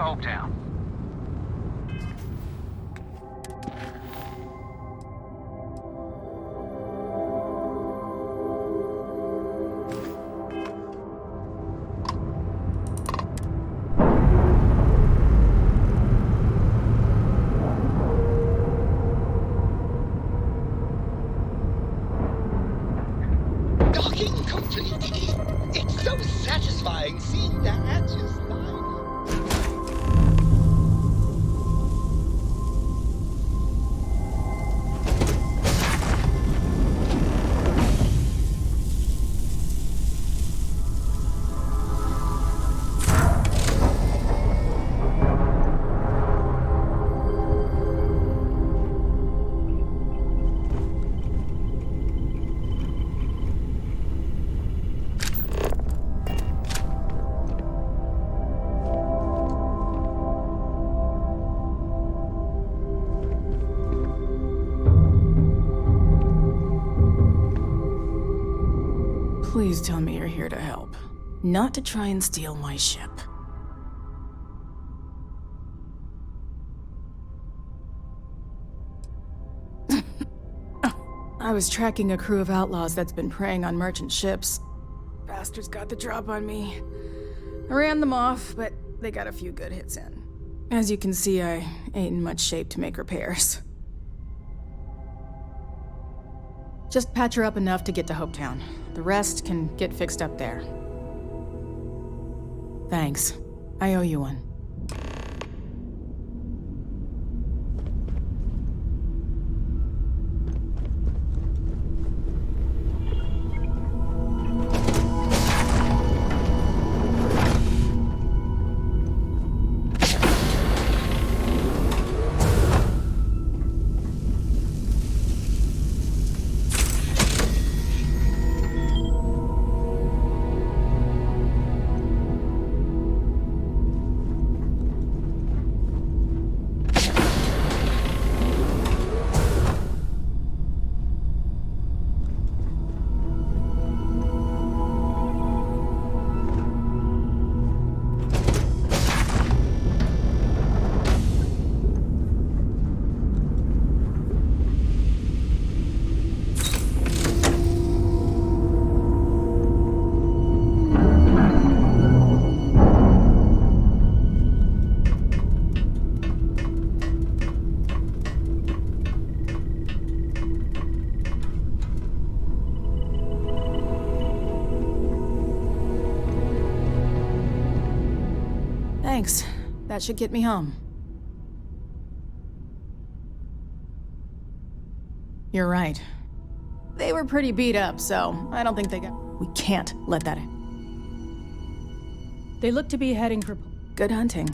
to Hopetown. Docking complete. It's so satisfying seeing the hatches line up. Please tell me you're here to help, not to try and steal my ship. I was tracking a crew of outlaws that's been preying on merchant ships. Bastards got the drop on me. I ran them off, but they got a few good hits in. As you can see, I ain't in much shape to make repairs. Just patch her up enough to get to Hopetown. The rest can get fixed up there. Thanks. I owe you one. Thanks. That should get me home. You're right. They were pretty beat up, so I don't think they got... We can't let that in. They look to be heading for... Good hunting.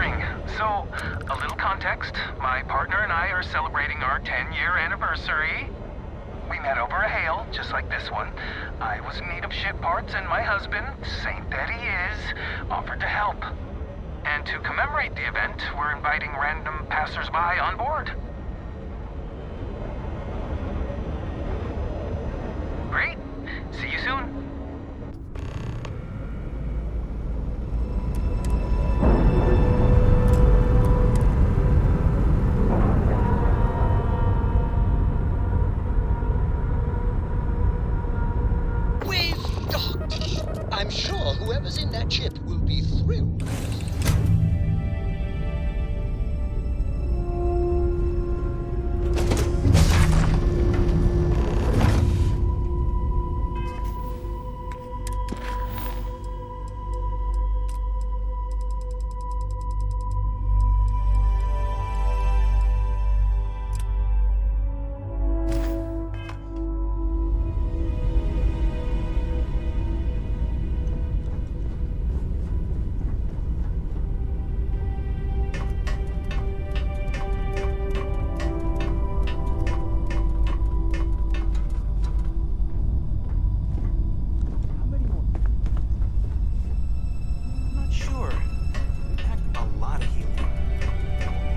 wondering. So, a little context. My partner and I are celebrating our 10-year anniversary. We met over a hail, just like this one. I was in need of ship parts, and my husband, saint that he is, offered to help. And to commemorate the event, we're inviting random passersby on board. Great. See you soon. We've docked. I'm sure whoever's in that ship will be thrilled.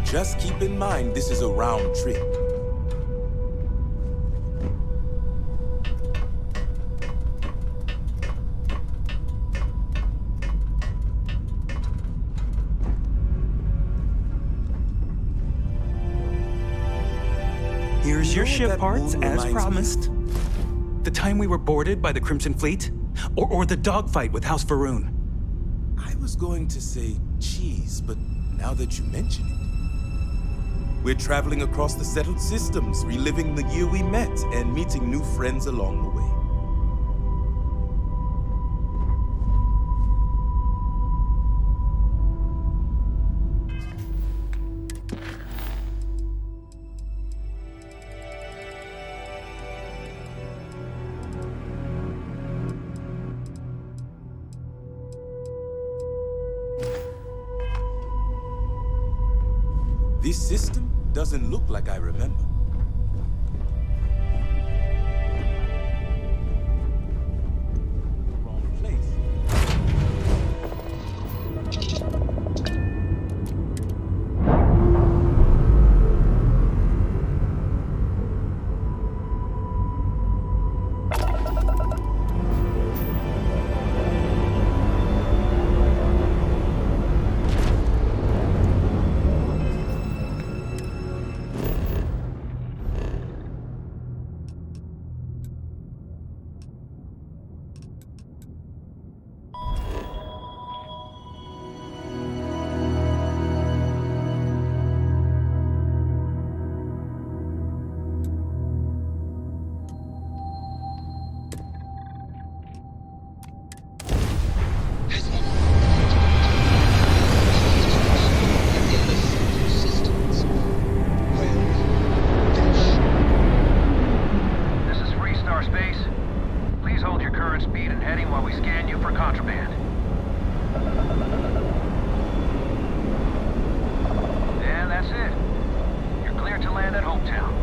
Just keep in mind, this is a round trip. Here's your You know ship that parts, moon as reminds me promised. The time we were boarded by the Crimson Fleet? Or the dogfight with House Faroon? I was going to say cheese, but now that you mention it. We're traveling across the settled systems, reliving the year we met, and meeting new friends along the way. This system doesn't look like I remember. Wrong place. Has anyone in the settled systems? Well, This is Freestar Space. Please hold your current speed and heading while we scan you for contraband. And that's it. You're clear to land at Hometown.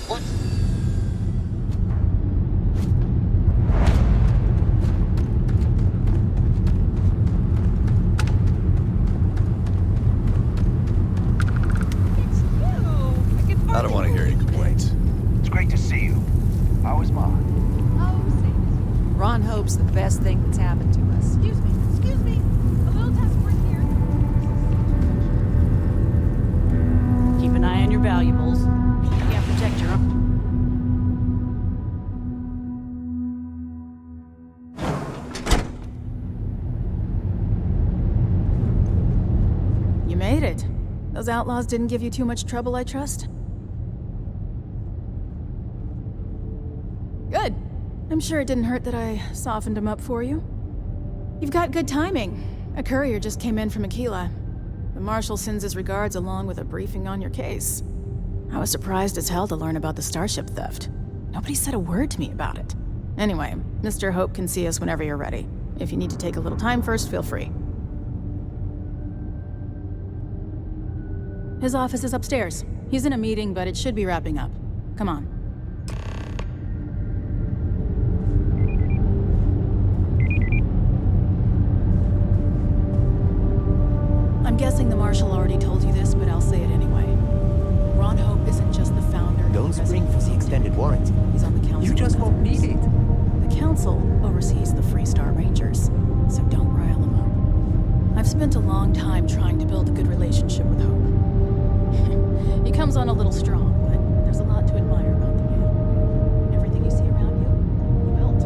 what? I don't want to hear any complaints. It's great to see you. How was Mom? Ron hopes the best thing that's happened to us. Excuse me. A little task force here. Keep an eye on your valuables. those outlaws didn't give you too much trouble, I trust? Good. I'm sure it didn't hurt that I softened him up for you. You've got good timing. A courier just came in from Aquila. The Marshal sends his regards along with a briefing on your case. I was surprised as hell to learn about the starship theft. Nobody said a word to me about it. Anyway, Mr. Hope can see us whenever you're ready. If you need to take a little time first, feel free. His office is upstairs. He's in a meeting, but it should be wrapping up. Come on. I'm guessing the Marshal already told you this, but I'll say it anyway. Ron Hope isn't just the founder. Don't spring for the extended warranty. He's on the council. You just won't need it. The council oversees the Freestar Rangers, so don't rile him up. I've spent a long time trying to build a good relationship with Hope. He comes on a little strong, but there's a lot to admire about the man. Everything you see around you, he built.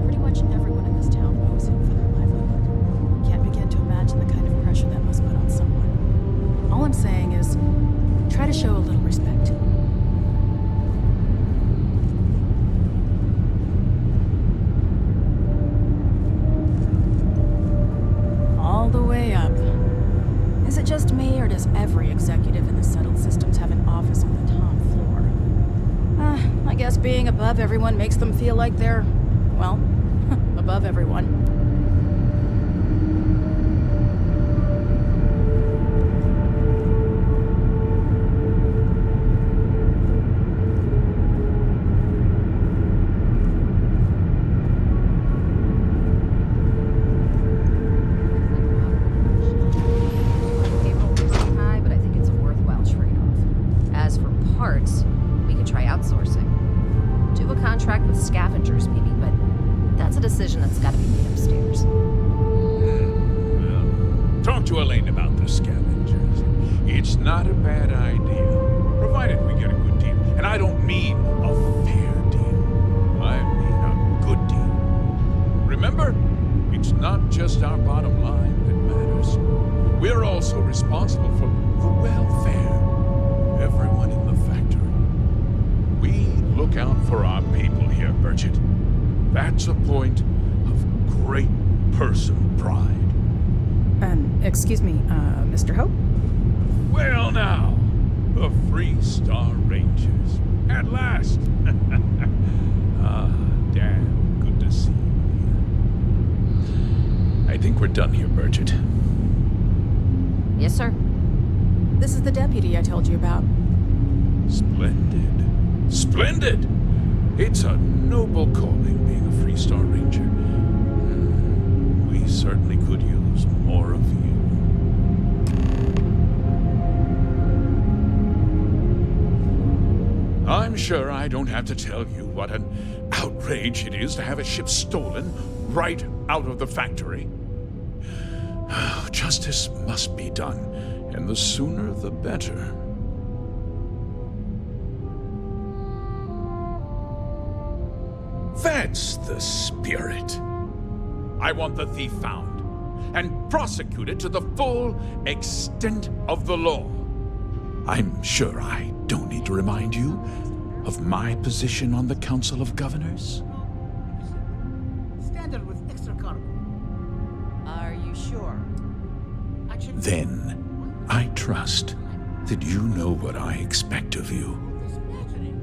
Pretty much everyone in this town owes him for their livelihood. Can't begin to imagine the kind of pressure that must put on someone. All I'm saying is, try to show a little respect. All the way up. Is it just me, or does every executive in the settled systems have an office on the top floor? I guess being above everyone makes them feel like they're, well, above everyone. Payroll is high, but I think it's a worthwhile trade-off. As for parts, we could try outsourcing. Do a contract with scavengers, maybe, but that's a decision that's got to be made upstairs. Well, talk to Elaine about the scavengers. It's not a bad idea, provided we get a good deal. And I don't mean a fair deal. I mean a good deal. Remember, it's not just our bottom line that matters. We're also responsible for the welfare of everyone in the factory. We look out for our people here, Bridget. That's a point of great personal pride. Excuse me, Mr. Hope? Well now, the Freestar Rangers. At last! Ah, damn, good to see you here. I think we're done here, Bridget. Yes, sir. This is the deputy I told you about. Splendid. Splendid! It's a noble calling being a Freestar Ranger. We certainly could use more of you. I'm sure I don't have to tell you what an outrage it is to have a ship stolen right out of the factory. Justice must be done, and the sooner the better. That's the spirit. I want the thief found and prosecuted to the full extent of the law. I'm sure I don't need to remind you of my position on the Council of Governors. Standard with extra cargo. Are you sure? Then I trust that you know what I expect of you.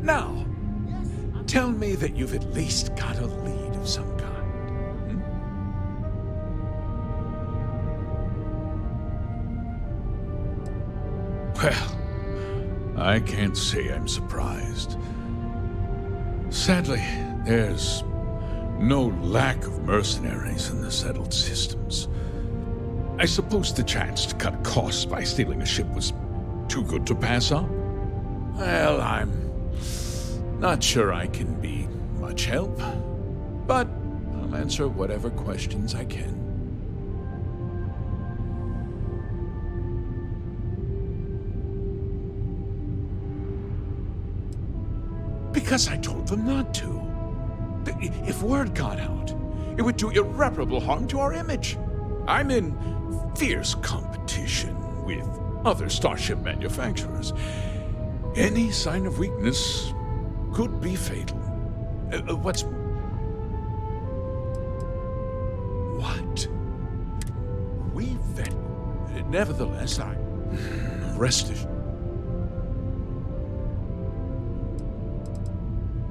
Now, tell me that you've at least got a lead of some kind. Well, I can't say I'm surprised. Sadly, there's no lack of mercenaries in the settled systems. I suppose the chance to cut costs by stealing a ship was too good to pass up? Well, I'm not sure I can be much help, but I'll answer whatever questions I can. Because I told them not to. If word got out, it would do irreparable harm to our image. I'm in fierce competition with other starship manufacturers. Any sign of weakness could be fatal. What? We vet. Nevertheless, I rest assured.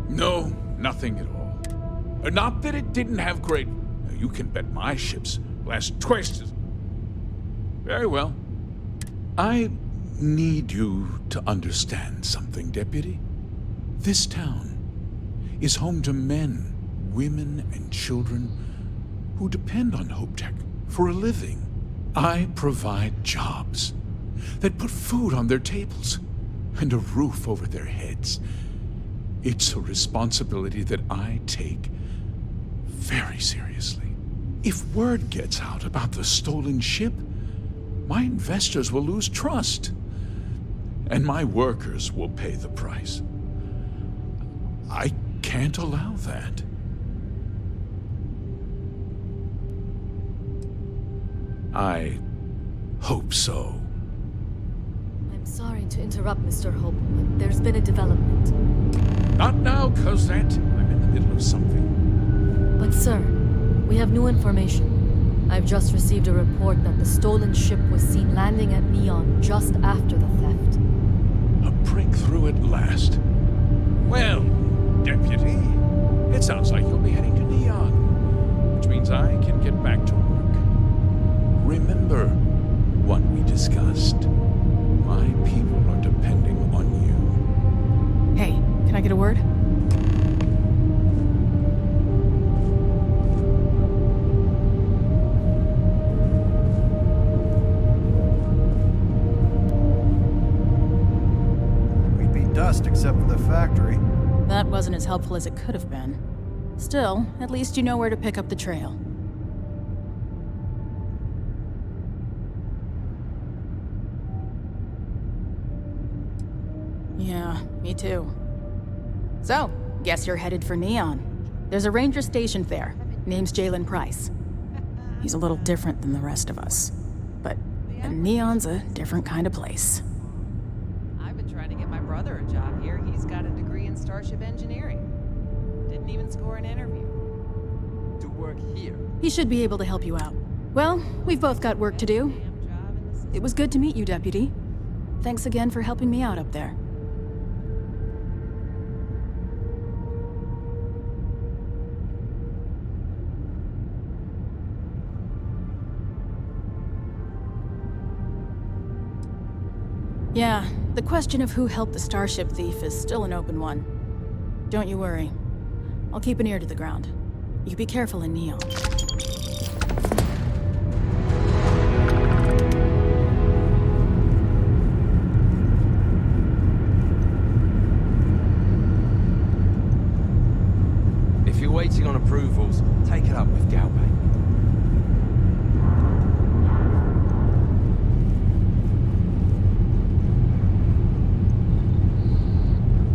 No, nothing at all. Not that it didn't have great. You can bet my ships last twice as. Very well. I need you to understand something, Deputy. This town is home to men, women, and children who depend on HopeTech for a living. I provide jobs that put food on their tables and a roof over their heads. It's a responsibility that I take very seriously. If word gets out about the stolen ship, my investors will lose trust, and my workers will pay the price. I can't allow that. I hope so. I'm sorry to interrupt, Mr. Hope, but there's been a development. Not now, Cosette. I'm in the middle of something. But sir, we have new information. I've just received a report that the stolen ship was seen landing at Neon just after the theft. A breakthrough at last. Well, Deputy, it sounds like you'll be heading to Neon, which means I can get back to work. Remember what we discussed. My people are depending on you. Hey, can I get a word? We'd be dust except for the factory. That wasn't as helpful as it could have been. Still, at least you know where to pick up the trail. Yeah, me too. So, guess you're headed for Neon. There's a ranger stationed there. Name's Jalen Price. He's a little different than the rest of us. But Neon's a different kind of place. I've been trying to get my brother a job here. He's got a degree in starship engineering. Didn't even score an interview. To work here. He should be able to help you out. Well, we've both got work to do. Damn job in the system. It was good to meet you, Deputy. Thanks again for helping me out up there. Yeah, the question of who helped the starship thief is still an open one. Don't you worry. I'll keep an ear to the ground. You be careful in Neon. If you're waiting on approvals, take it up with Galbank.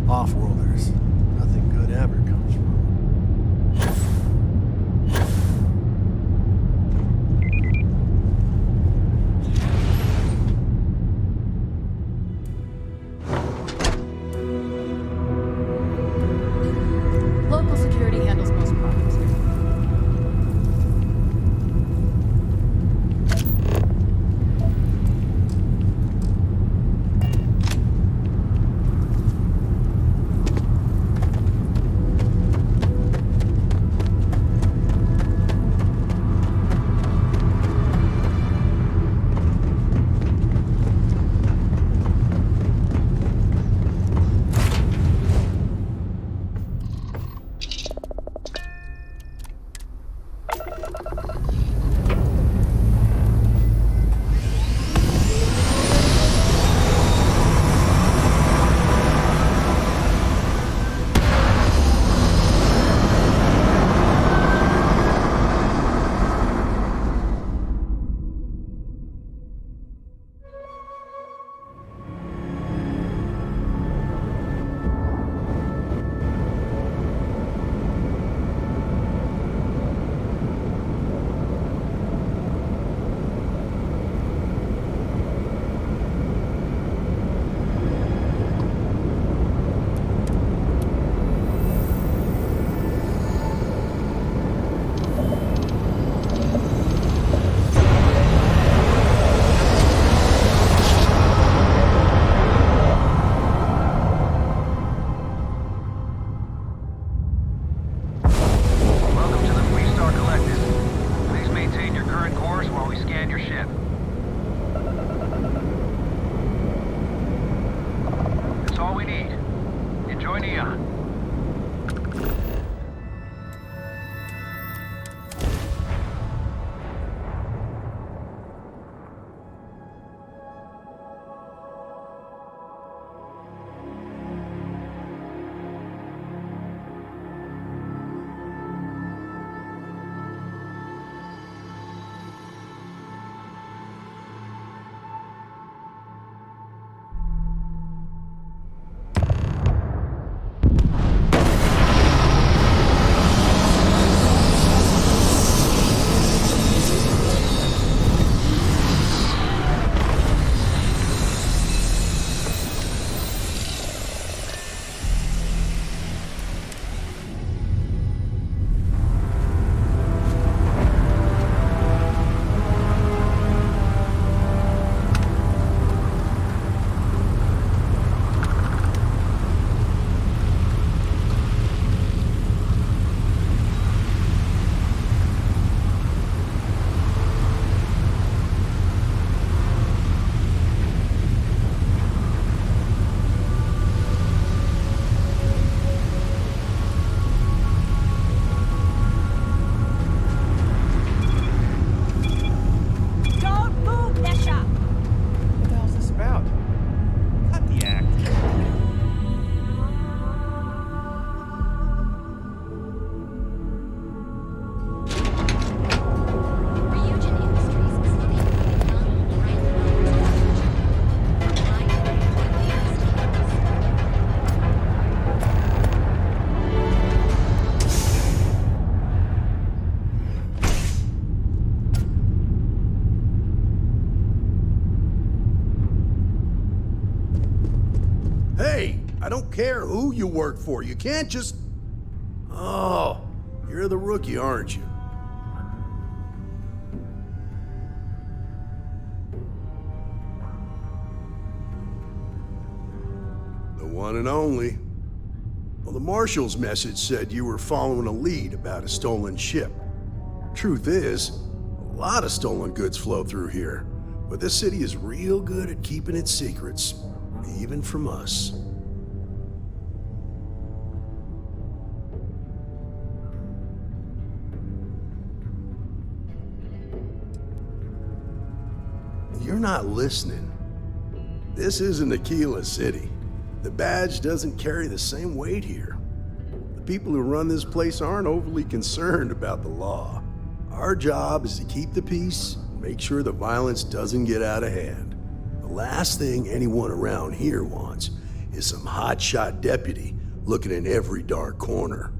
Off-worlders. Nothing good ever comes from them. Local security handles most problems here. Neon. Hey, I don't care who you work for. You can't just... Oh, you're the rookie, aren't you? The one and only. Well, the Marshal's message said you were following a lead about a stolen ship. Truth is, a lot of stolen goods flow through here, but this city is real good at keeping its secrets, even from us. You're not listening. This isn't Aquila City. The badge doesn't carry the same weight here. The people who run this place aren't overly concerned about the law. Our job is to keep the peace and make sure the violence doesn't get out of hand. The last thing anyone around here wants is some hotshot deputy looking in every dark corner.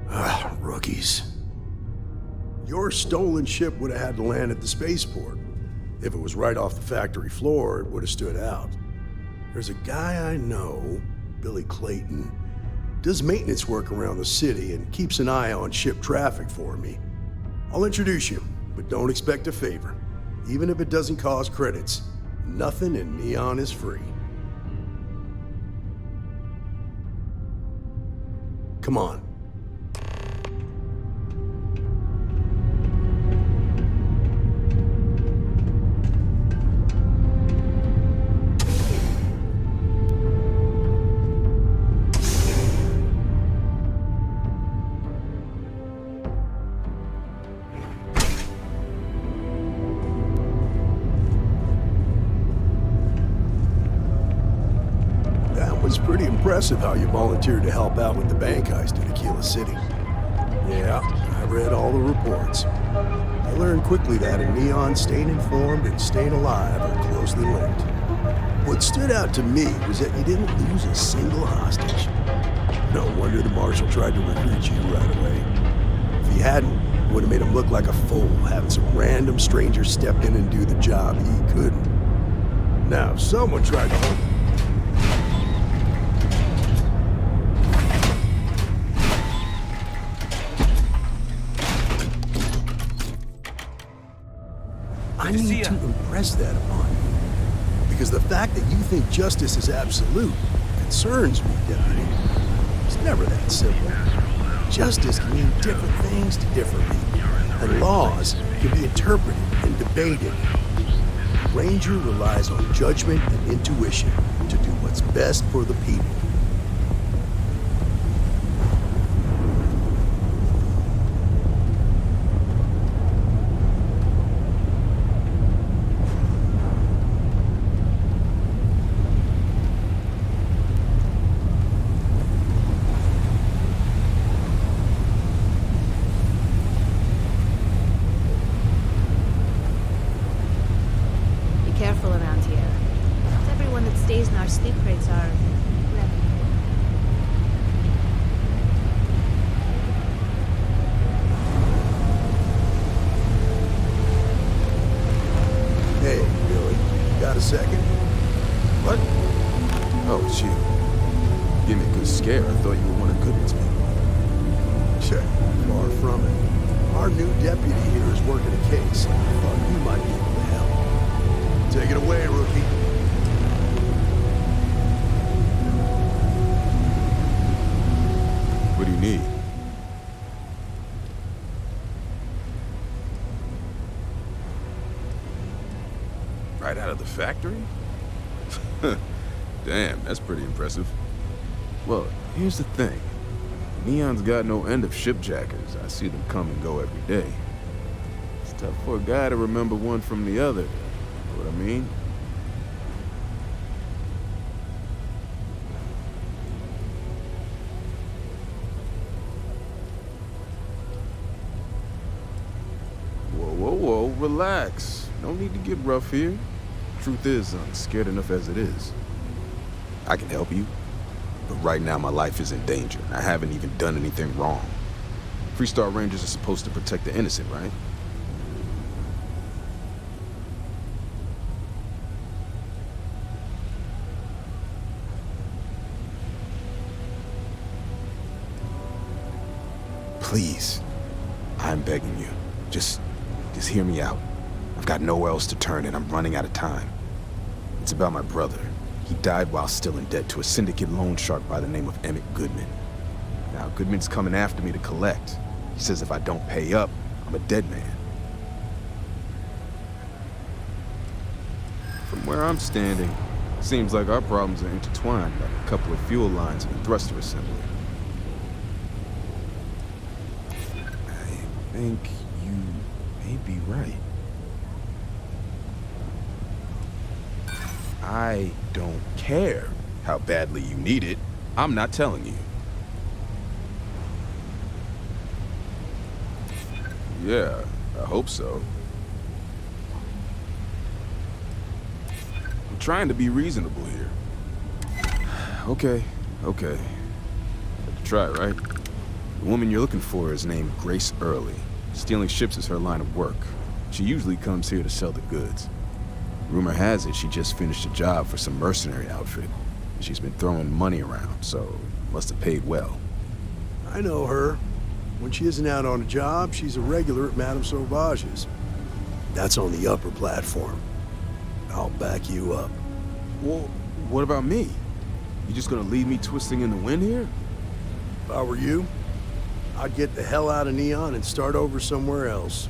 Ah, rookies. Your stolen ship would have had to land at the spaceport. If it was right off the factory floor, it would have stood out. There's a guy I know, Billy Clayton, does maintenance work around the city and keeps an eye on ship traffic for me. I'll introduce you, but don't expect a favor. Even if it doesn't cost credits, nothing in Neon is free. Come on. It's pretty impressive how you volunteered to help out with the bank heist in Aquila City. Yeah, I read all the reports. I learned quickly that in Neon, staying informed and staying alive are closely linked. What stood out to me was that you didn't lose a single hostage. No wonder the Marshal tried to recruit you right away. If he hadn't, it would have made him look like a fool, having some random stranger step in and do the job he couldn't. Now, if someone tried to hold I need to impress that upon you. Because the fact that you think justice is absolute concerns me, Daddy. It's never that simple. Justice can mean different things to different people, and laws can be interpreted and debated. Ranger relies on judgment and intuition to do what's best for the people. Careful around here. Not everyone that stays in our sleep crates are Hey, Billy, got a second? What? Oh, it's you. Give me a good scare. I thought you were one of Goodman's people. Check. Far from it. Our new deputy here is working a case. I thought you might be able to help. Take it away, rookie. What do you need? Right out of the factory? Damn, that's pretty impressive. Well, here's the thing. Neon's got no end of shipjackers. I see them come and go every day. It's tough for a guy to remember one from the other. Know what I mean? Whoa, relax. No need to get rough here. Truth is, I'm scared enough as it is. I can help you, but right now my life is in danger. I haven't even done anything wrong. Freestar Rangers are supposed to protect the innocent, right? Please, I'm begging you. Just hear me out. I've got nowhere else to turn and I'm running out of time. It's about my brother. He died while still in debt to a syndicate loan shark by the name of Emmett Goodman. Now, Goodman's coming after me to collect. He says if I don't pay up, I'm a dead man. From where I'm standing, seems like our problems are intertwined like a couple of fuel lines and a thruster assembly. I think you may be right. I don't care how badly you need it. I'm not telling you. Yeah, I hope so. I'm trying to be reasonable here. Okay. Have to try, right? The woman you're looking for is named Grace Early. Stealing ships is her line of work. She usually comes here to sell the goods. Rumor has it she just finished a job for some mercenary outfit. She's been throwing money around, so must have paid well. I know her. When she isn't out on a job, she's a regular at Madame Sauvage's. That's on the upper platform. I'll back you up. Well, what about me? You just gonna leave me twisting in the wind here? If I were you, I'd get the hell out of Neon and start over somewhere else.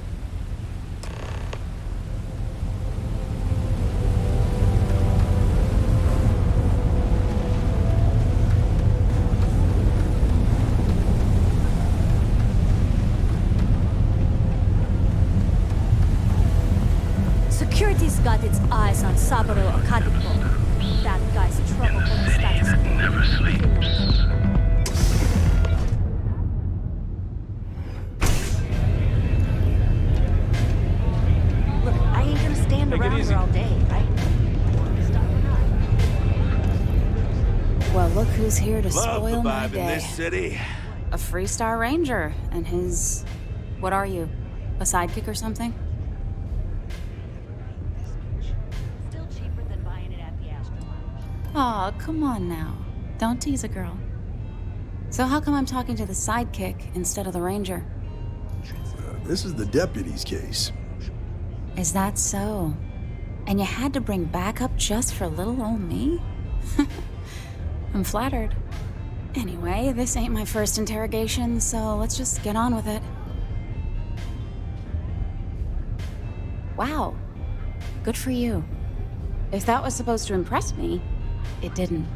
Security's got its eyes on Saburo Akadipo. That guy's trouble on the status quo. Never sleeps. Look, I ain't gonna stand around here all day, right? Well, look who's here to Love spoil the my vibe in day. this city. A Freestar Ranger and his... What are you? A sidekick or something? Still cheaper than buying it at the Astro Lounge. Aw, come on now. Don't tease a girl. So how come I'm talking to the sidekick instead of the Ranger? This is the deputy's case. Is that so? And you had to bring backup just for little old me? I'm flattered. Anyway, this ain't my first interrogation, so let's just get on with it. Wow. Good for you. If that was supposed to impress me, it didn't.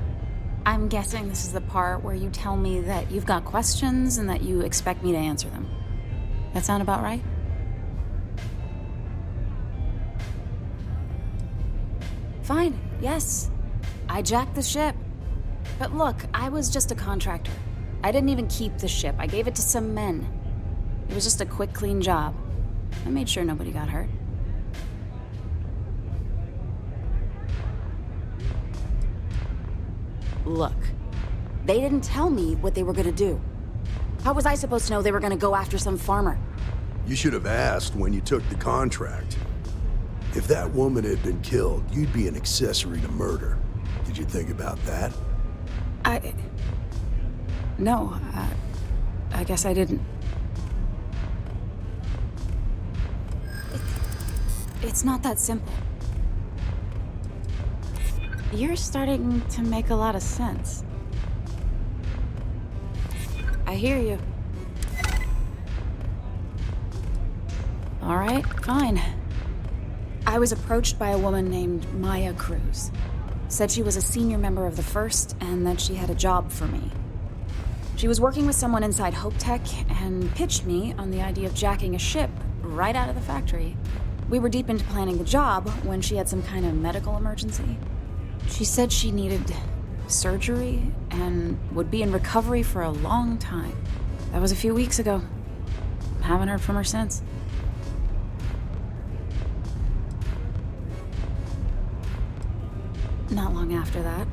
I'm guessing this is the part where you tell me that you've got questions and that you expect me to answer them. That sound about right? Fine, yes. I jacked the ship. But look, I was just a contractor. I didn't even keep the ship. I gave it to some men. It was just a quick, clean job. I made sure nobody got hurt. Look, they didn't tell me what they were gonna do. How was I supposed to know they were gonna go after some farmer? You should have asked when you took the contract. If that woman had been killed, you'd be an accessory to murder. Did you think about that? No, I guess I didn't. It's not that simple. You're starting to make a lot of sense. I hear you. All right, fine. I was approached by a woman named Maya Cruz. Said she was a senior member of the First and that she had a job for me. She was working with someone inside Hope Tech and pitched me on the idea of jacking a ship right out of the factory. We were deep into planning the job when she had some kind of medical emergency. She said she needed surgery and would be in recovery for a long time. That was a few weeks ago. Haven't heard from her since. Not long after that,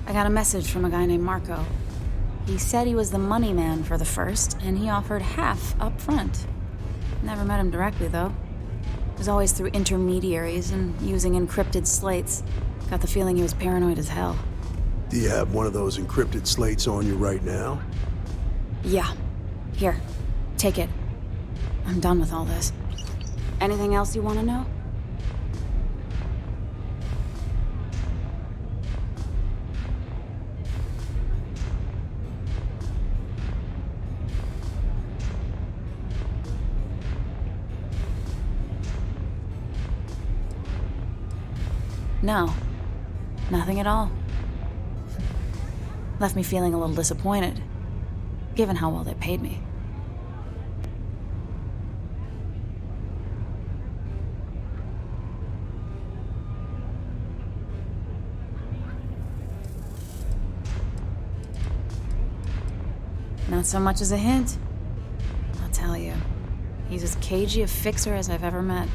I got a message from a guy named Marco. He said he was the money man for the First, and he offered half up front. Never met him directly, though. It was always through intermediaries and using encrypted slates. Got the feeling he was paranoid as hell. Do you have one of those encrypted slates on you right now? Yeah. Here, take it. I'm done with all this. Anything else you want to know? No. Nothing at all. Left me feeling a little disappointed, given how well they paid me. Not so much as a hint. I'll tell you, he's as cagey a fixer as I've ever met.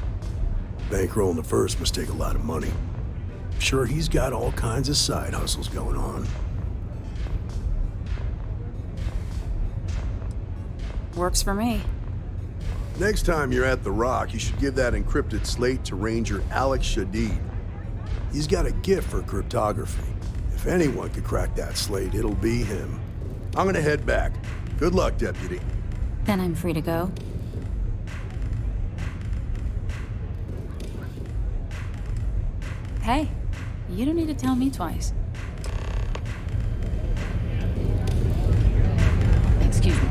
Bankrolling the First must take a lot of money. Sure, he's got all kinds of side hustles going on. Works for me. Next time you're at the Rock, you should give that encrypted slate to Ranger Alex Shadid. He's got a gift for cryptography. If anyone could crack that slate, it'll be him. I'm gonna head back. Good luck, Deputy. Then I'm free to go. Hey, you don't need to tell me twice. Excuse me.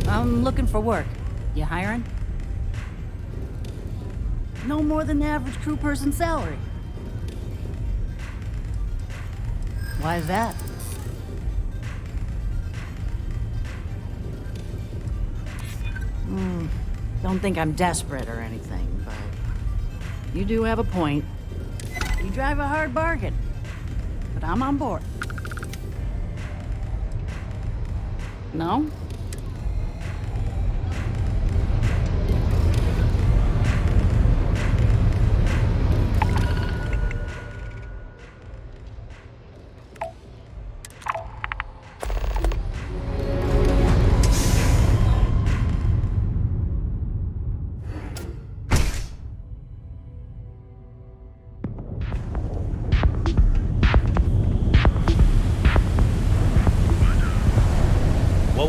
I'm looking for work. You hiring? No more than the average crew person salary. Why is that? Don't think I'm desperate or anything, but you do have a point. You drive a hard bargain, but I'm on board. No?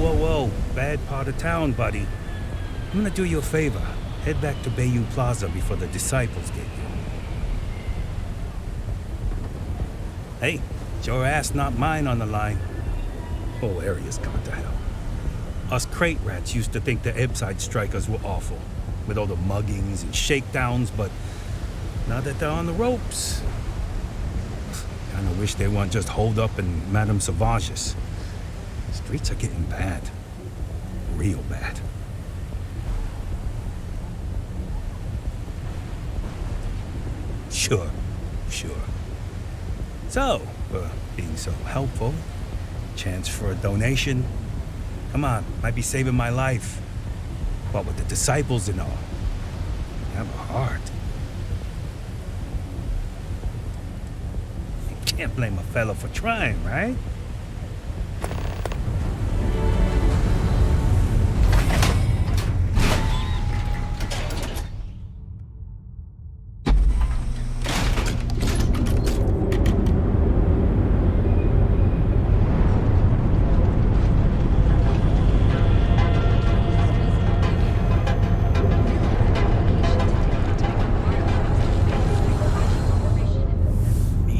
Whoa, bad part of town, buddy. I'm gonna do you a favor. Head back to Bayou Plaza before the Disciples get you. Hey, your ass, not mine, on the line. Whole area's gone to hell. Us crate rats used to think the Ebside strikers were awful, with all the muggings and shakedowns, but now that they're on the ropes, kinda wish they weren't just holed up in Madame Sauvage's. Streets are getting bad. Real bad. Sure. So, being so helpful, chance for a donation. Come on, might be saving my life. What with the disciples and all. You have a heart. You can't blame a fella for trying, right?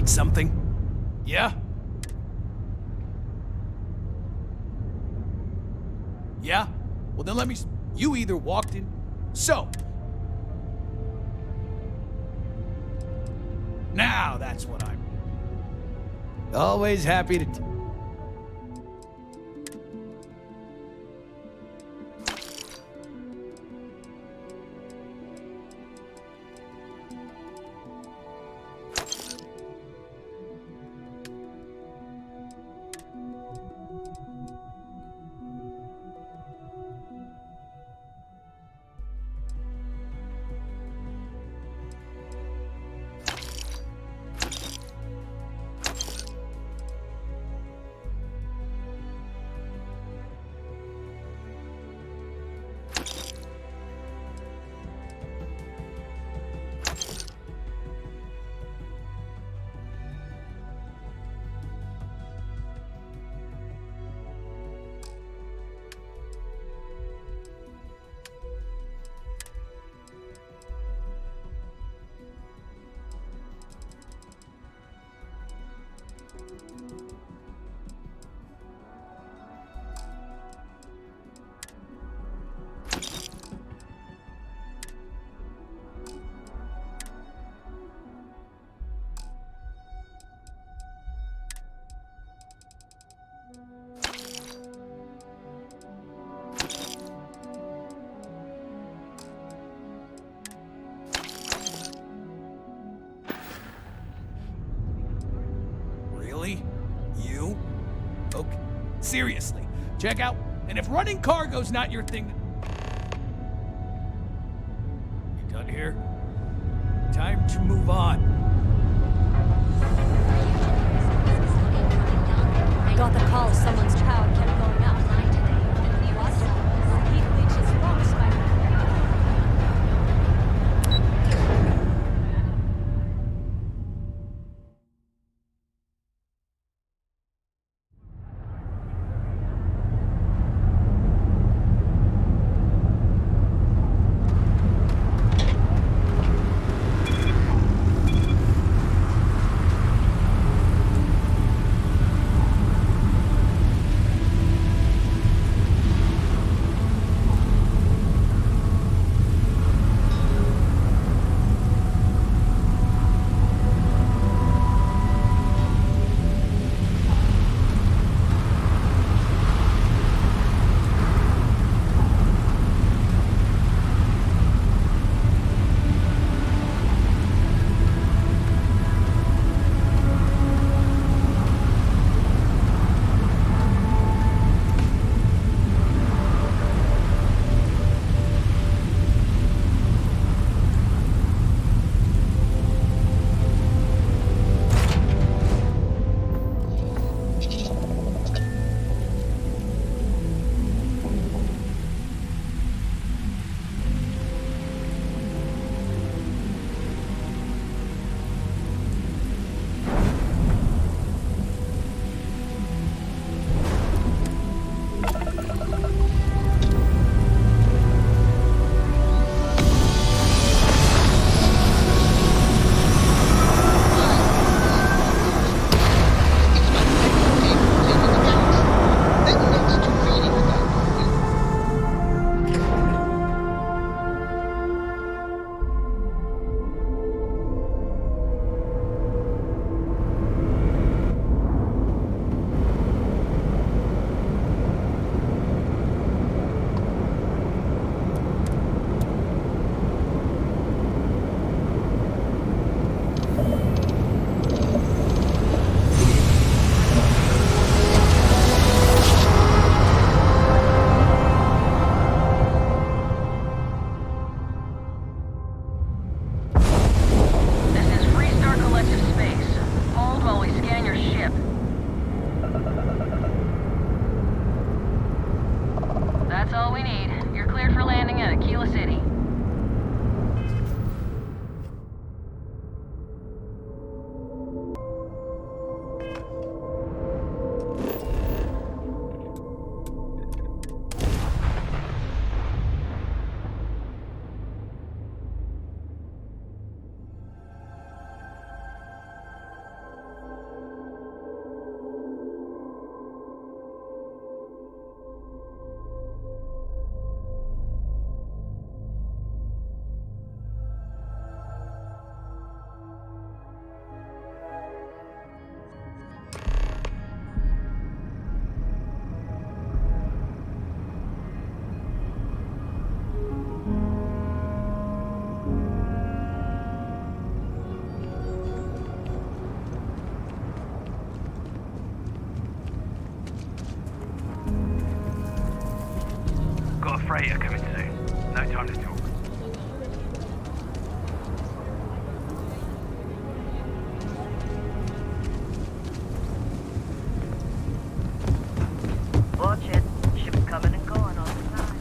Something? Yeah? Yeah? Well, then let me... You either walked in... So. Now that's what I'm... Always happy to... You? Okay. Seriously. Check out. And if running cargo's not your thing... You done here? Time to move on. Got the call someone's power kept going up. Heat leeches rocks by Tequila City. Got a freighter coming soon. No time to talk. Watch it. Ship coming and going all the time.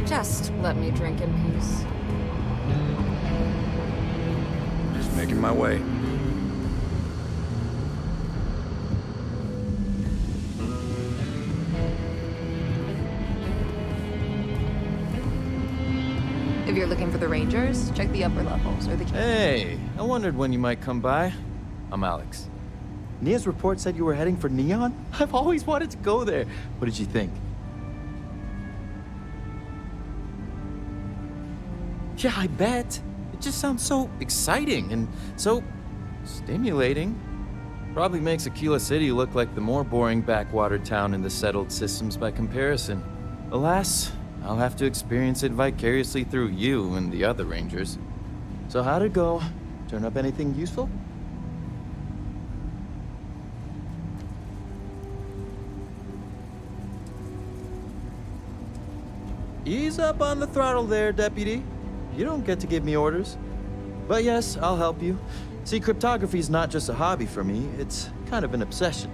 Just let me drink in peace. Just making my way. If you're looking for the Rangers, check the upper levels or the... Hey, I wondered when you might come by. I'm Alex. Nia's report said you were heading for Neon? I've always wanted to go there. What did you think? Yeah, I bet. It just sounds so exciting and so stimulating. Probably makes Tequila City look like the more boring backwater town in the settled systems by comparison. Alas, I'll have to experience it vicariously through you and the other Rangers. So how'd it go? Turn up anything useful? Ease up on the throttle there, Deputy. You don't get to give me orders. But yes, I'll help you. See, cryptography's not just a hobby for me, it's kind of an obsession.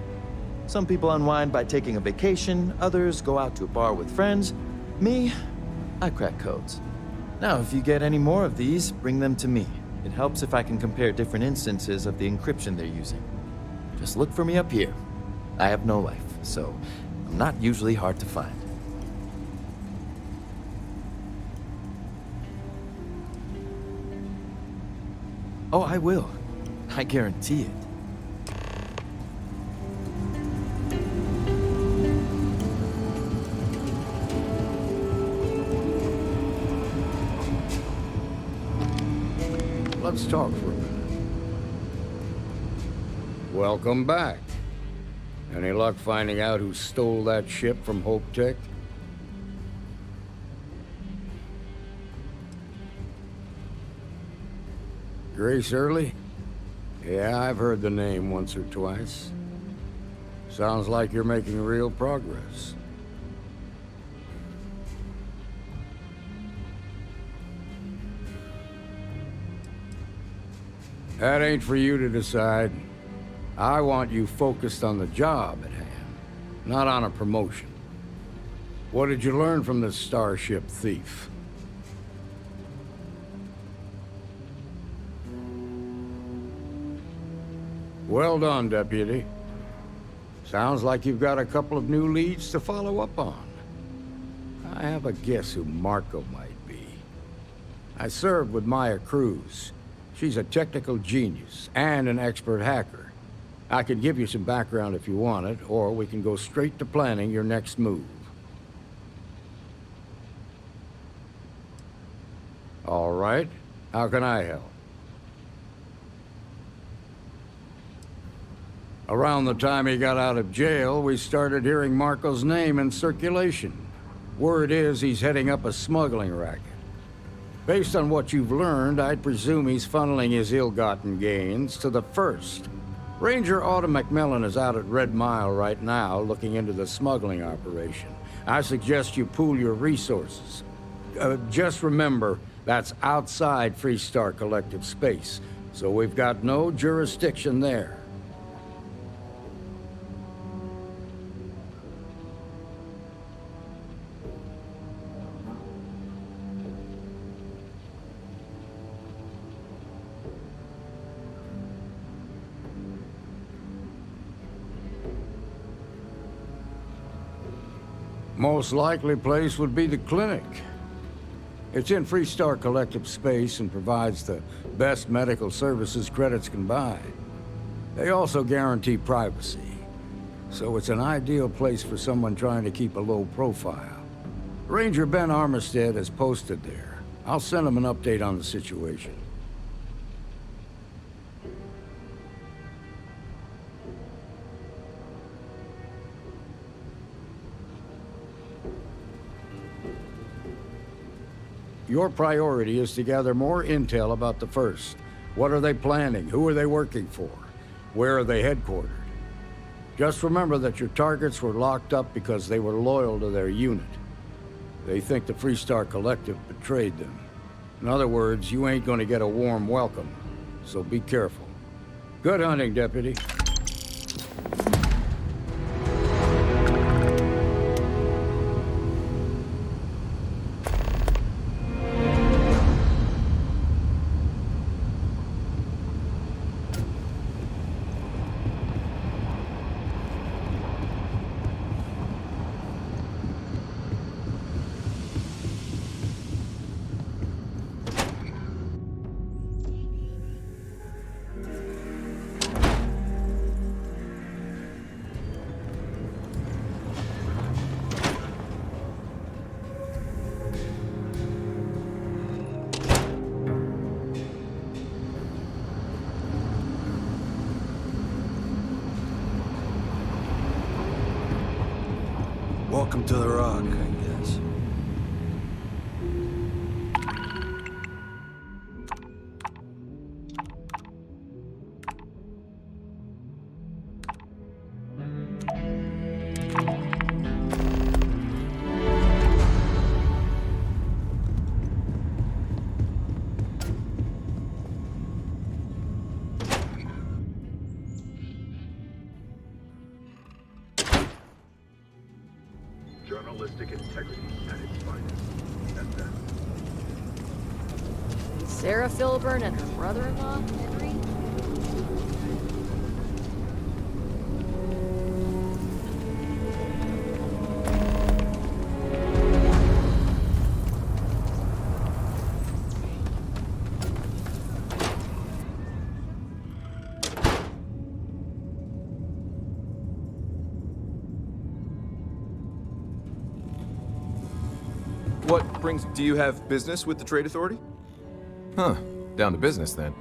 Some people unwind by taking a vacation, others go out to a bar with friends. Me, I crack codes. Now, if you get any more of these, bring them to me. It helps if I can compare different instances of the encryption they're using. Just look for me up here. I have no life, so I'm not usually hard to find. Oh, I will. I guarantee it. Let's talk for a minute. Welcome back. Any luck finding out who stole that ship from Hope Tech? Grace Early? Yeah, I've heard the name once or twice. Sounds like you're making real progress. That ain't for you to decide. I want you focused on the job at hand, not on a promotion. What did you learn from this Starship thief? Well done, Deputy. Sounds like you've got a couple of new leads to follow up on. I have a guess who Marco might be. I served with Maya Cruz. She's a technical genius and an expert hacker. I could give you some background if you want it, or we can go straight to planning your next move. All right. How can I help? Around the time he got out of jail, we started hearing Marco's name in circulation. Word is he's heading up a smuggling racket. Based on what you've learned, I'd presume he's funneling his ill-gotten gains to the First. Ranger Autumn McMillan is out at Red Mile right now looking into the smuggling operation. I suggest you pool your resources. Just remember, that's outside Freestar collective space, so we've got no jurisdiction there. Most likely place would be the clinic. It's in Freestar collective space and provides the best medical services credits can buy. They also guarantee privacy, so it's an ideal place for someone trying to keep a low profile. Ranger Ben Armistead is posted there. I'll send him an update on the situation. Your priority is to gather more intel about the First. What are they planning? Who are they working for? Where are they headquartered? Just remember that your targets were locked up because they were loyal to their unit. They think the Freestar Collective betrayed them. In other words, you ain't gonna get a warm welcome, so be careful. Good hunting, Deputy. Welcome to the Rock, I guess. Journalistic integrity at its finest. That's that. Sarah Filburn and her brother-in-law, Henry? Do you have business with the Trade Authority? Huh. Down to business, then.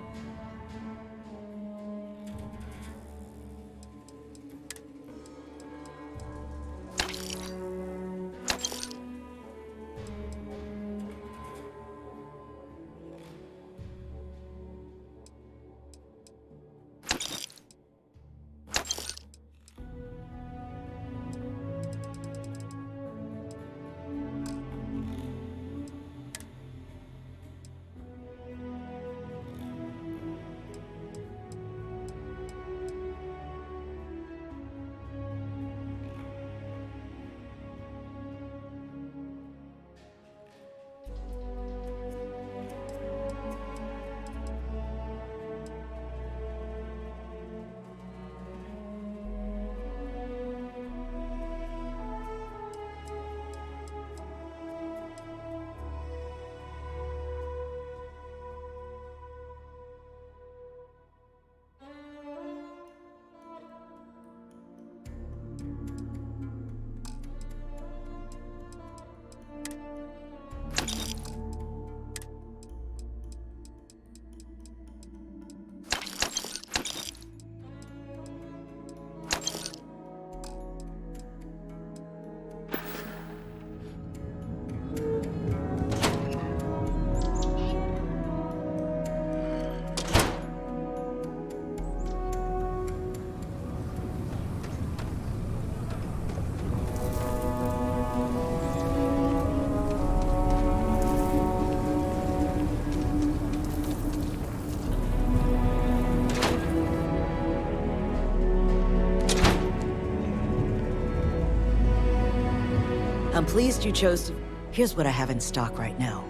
I'm pleased you chose to... Here's what I have in stock right now.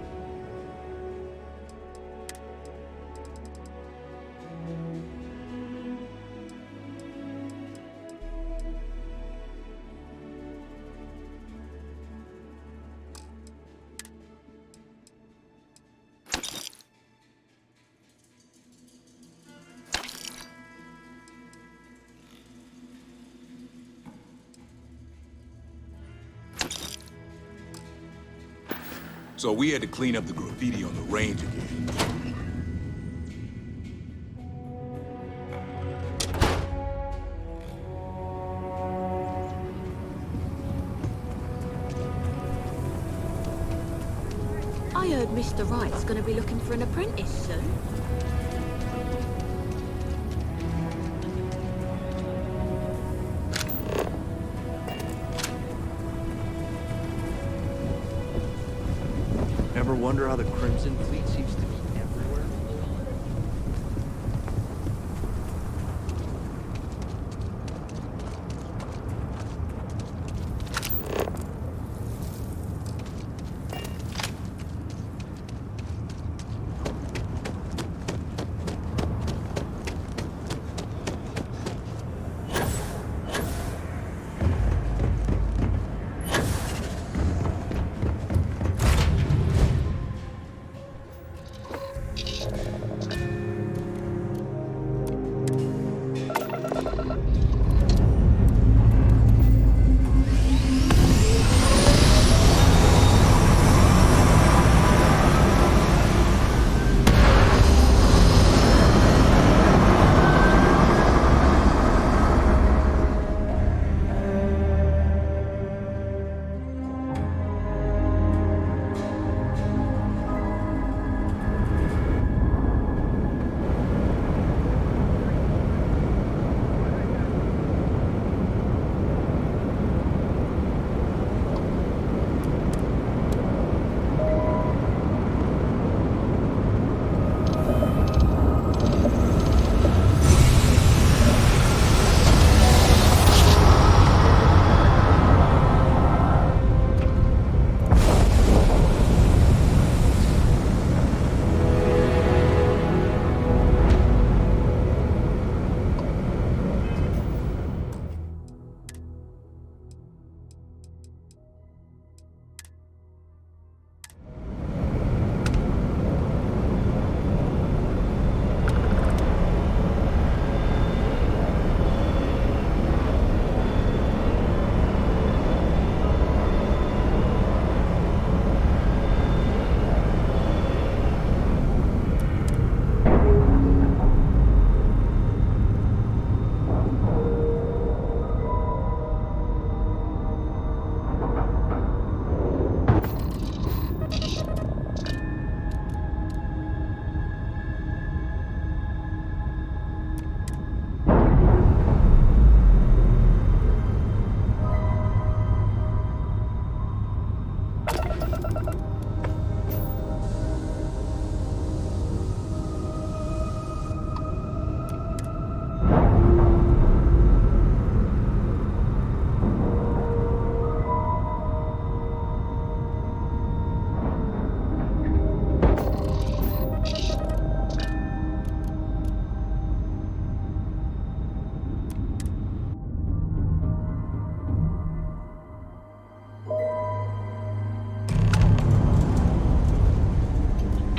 So we had to clean up the graffiti on the range again. I heard Mr. Wright's gonna be looking for an apprentice soon. Ever wonder how the Crimson Fleet seems to be everywhere?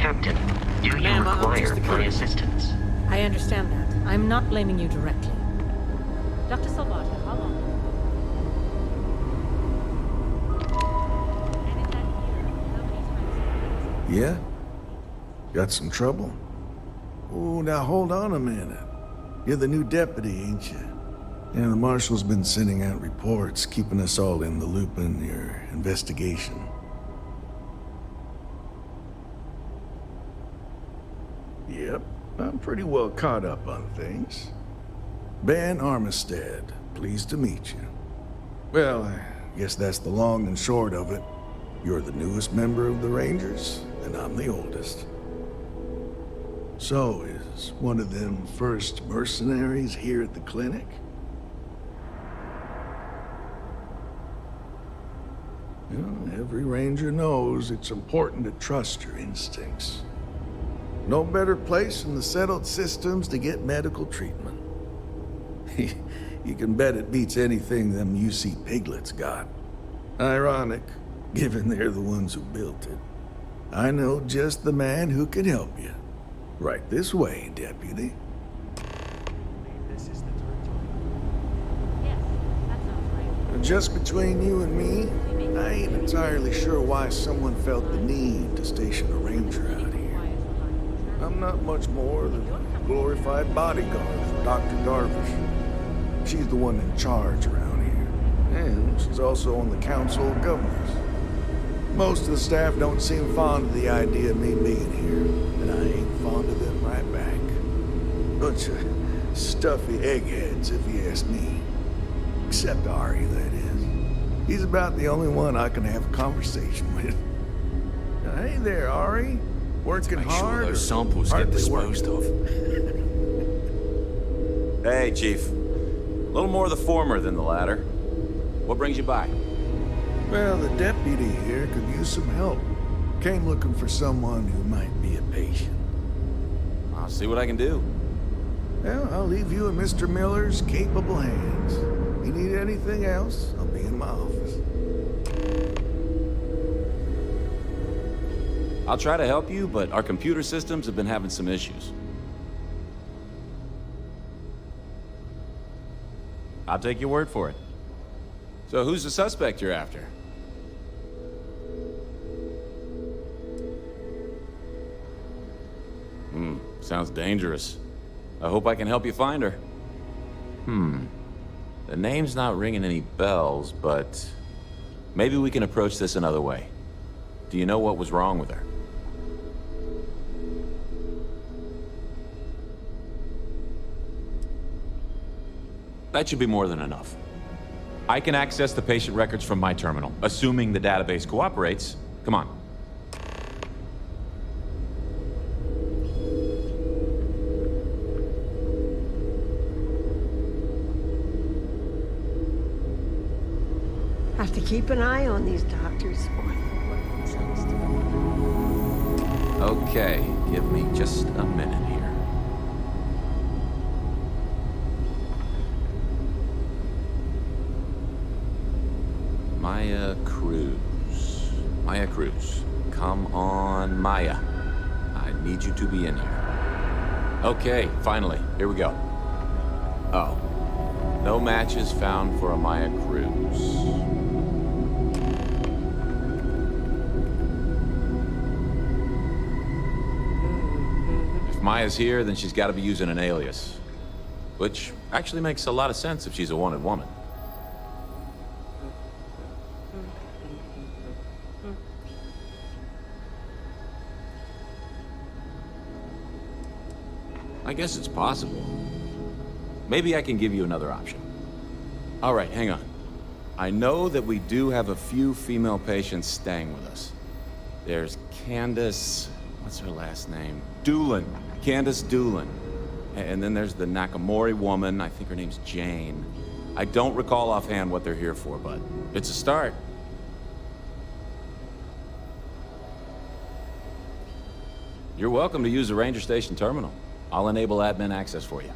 Captain, do you require my assistance? I understand that. I'm not blaming you directly. Dr. Salvato, how long? Yeah? Got some trouble? Oh, now hold on a minute. You're the new deputy, ain't you? Yeah, the marshal's been sending out reports, keeping us all in the loop in your investigation. Yep, I'm pretty well caught up on things. Ben Armistead, pleased to meet you. Well, I guess that's the long and short of it. You're the newest member of the Rangers, and I'm the oldest. So, is one of them first mercenaries here at the clinic? Every ranger knows it's important to trust your instincts. No better place in the settled systems to get medical treatment. You can bet it beats anything them UC piglets got. Ironic, given they're the ones who built it. I know just the man who can help you. Right this way, Deputy. Just between you and me, I ain't entirely sure why someone felt the need to station a ranger out here. I'm not much more than a glorified bodyguard for Dr. Darvish. She's the one in charge around here, and she's also on the Council of Governors. Most of the staff don't seem fond of the idea of me being here, and I ain't fond of them right back. Bunch of stuffy eggheads, if you ask me. Except Ari, that is. He's about the only one I can have a conversation with. Hey there, Ari. Working Make hard. sure those samples get disposed of. Hey, Chief. A little more the former than the latter. What brings you by? Well, the deputy here could use some help. Came looking for someone who might be a patient. I'll see what I can do. Well, I'll leave you in Mr. Miller's capable hands. You need anything else, I'll be in my office. I'll try to help you, but our computer systems have been having some issues. I'll take your word for it. So who's the suspect you're after? Sounds dangerous. I hope I can help you find her. The name's not ringing any bells, but maybe we can approach this another way. Do you know what was wrong with her? That should be more than enough. I can access the patient records from my terminal, assuming the database cooperates. Come on. Have to keep an eye on these doctors. Okay, give me just a minute here. Maya Cruz. Maya Cruz. Come on, Maya. I need you to be in here. Okay, finally. Here we go. Oh. No matches found for a Maya Cruz. If Maya's here, then she's got to be using an alias. Which actually makes a lot of sense if she's a wanted woman. I guess it's possible. Maybe I can give you another option. All right, hang on. I know that we do have a few female patients staying with us. There's Candace... what's her last name? Doolin. Candace Doolin. And then there's the Nakamori woman. I think her name's Jane. I don't recall offhand what they're here for, but it's a start. You're welcome to use the Ranger Station terminal. I'll enable admin access for you.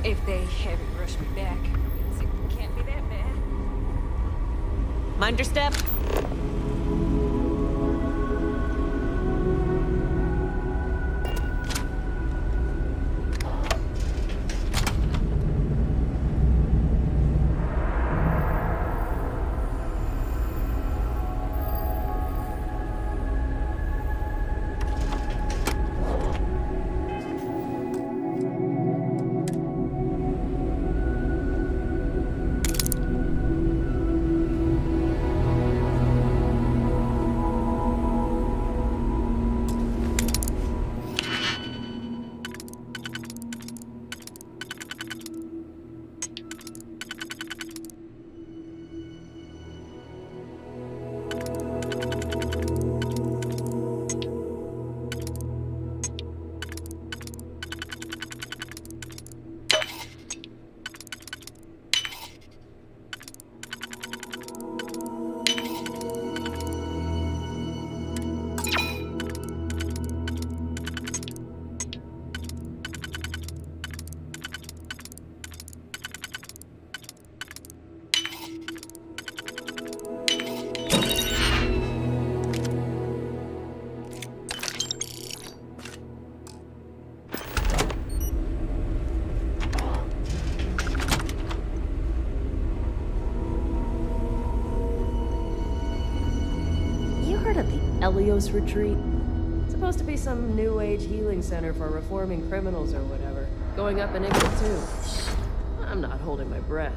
If they heavy rush me back, it can't be that bad. Mind your step. Elios Retreat. Supposed to be some new age healing center for reforming criminals or whatever. Going up in income too. I'm not holding my breath.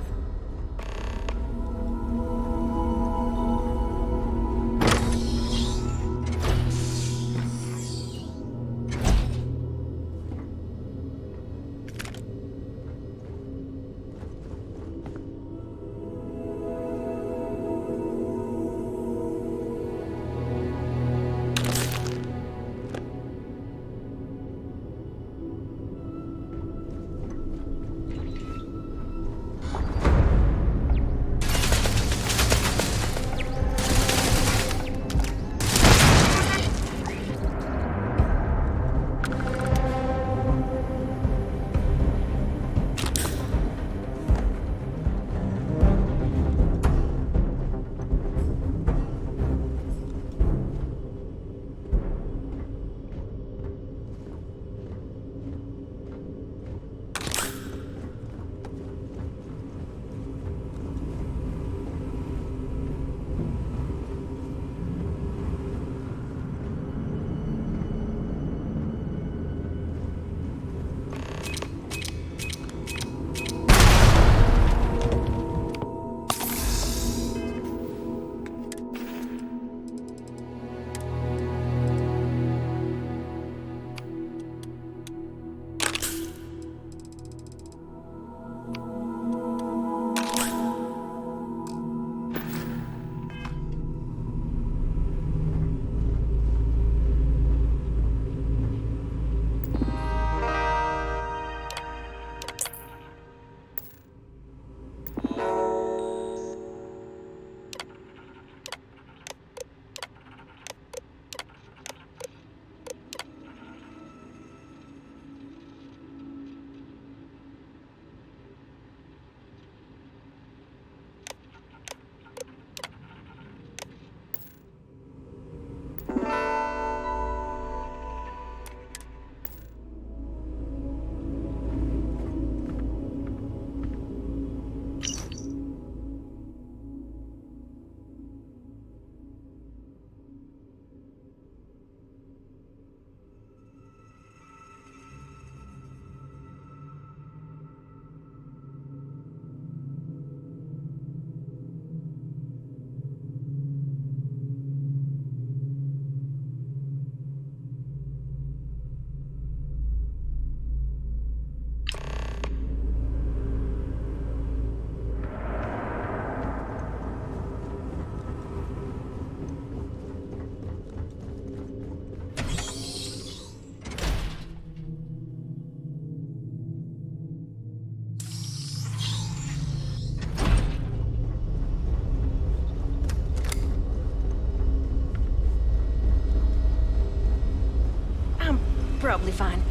Probably fine.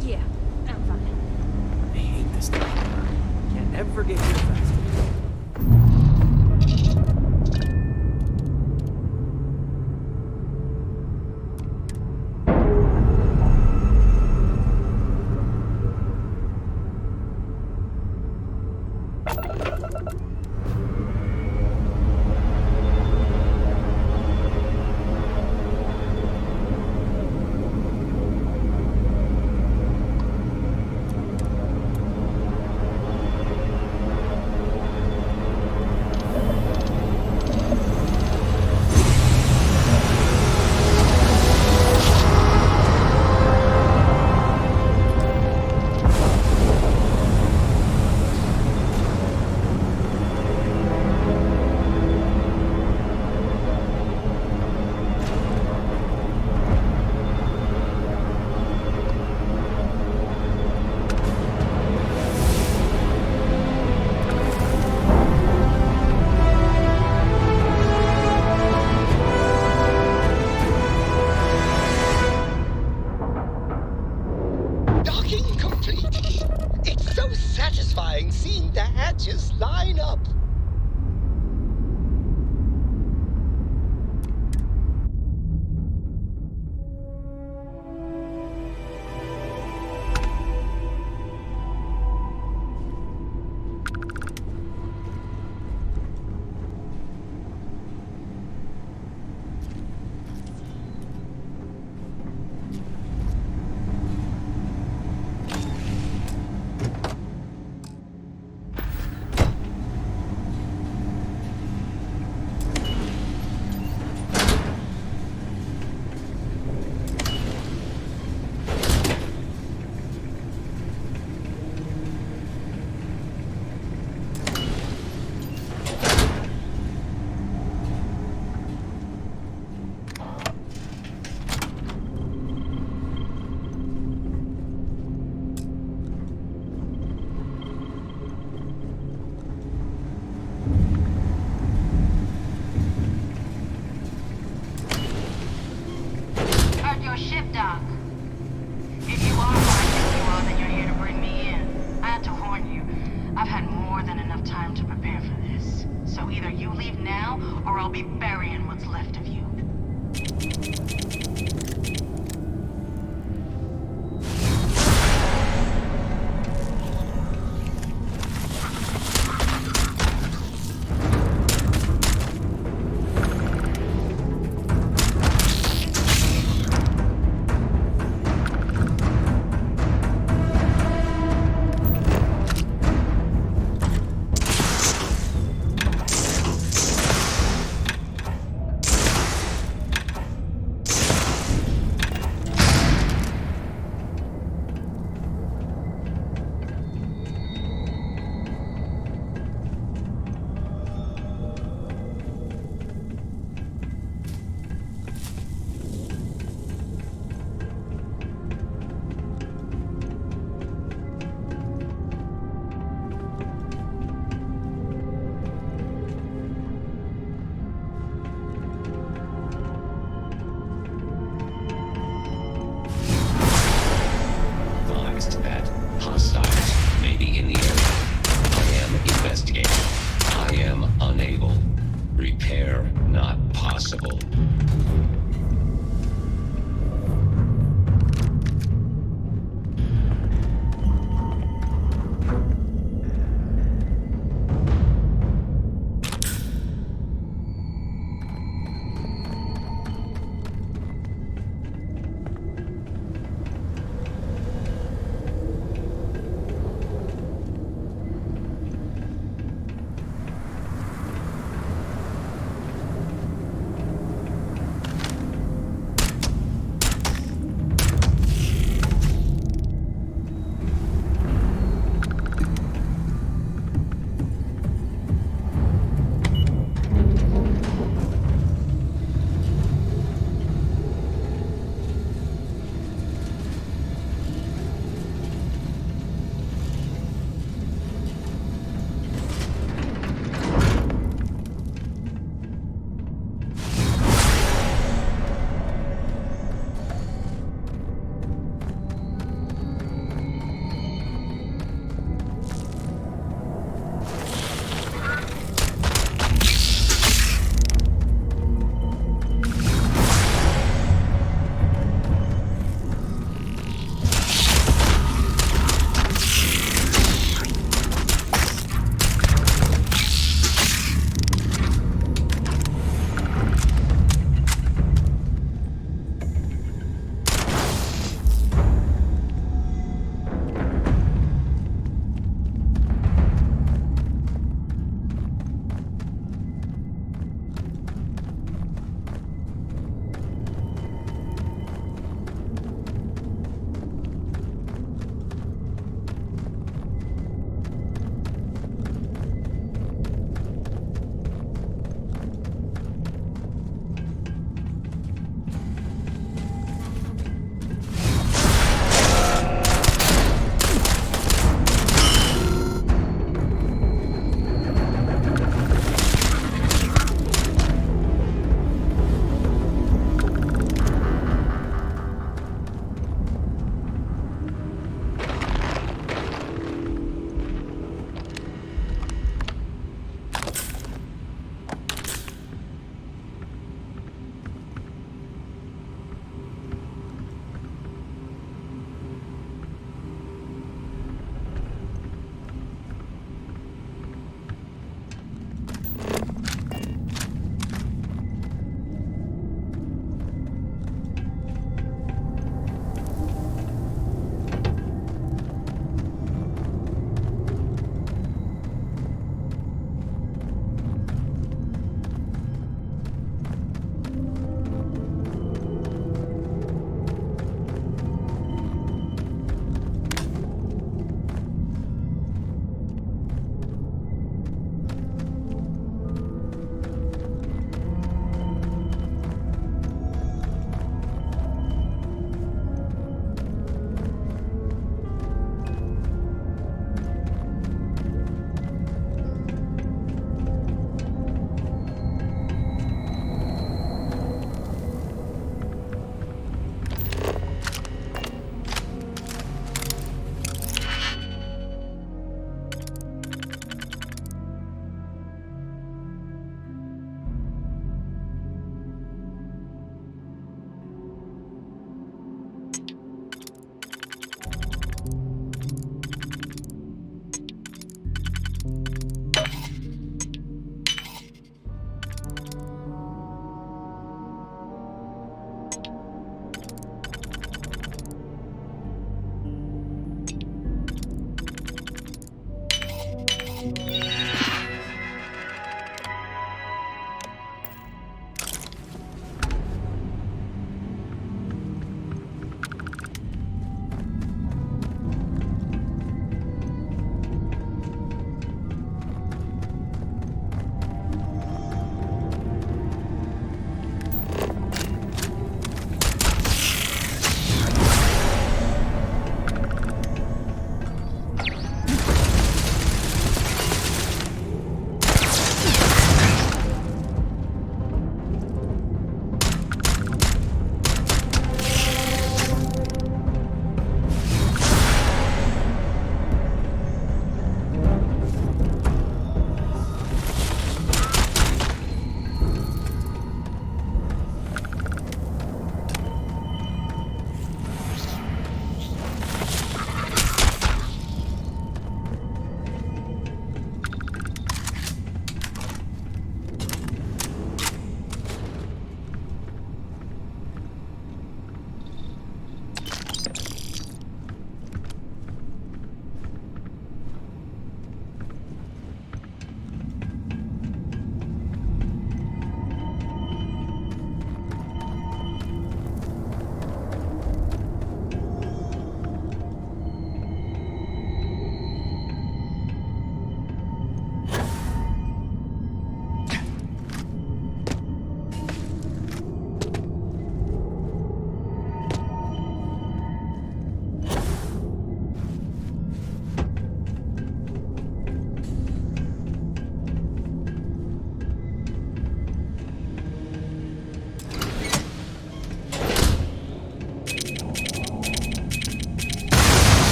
Yeah, I'm fine. I hate this thing. Can't ever get here fast. Seeing the hatches line up. I'll be burying what's left of you. That hostiles may be in the area. I am investigating. I am unable. Repair not possible.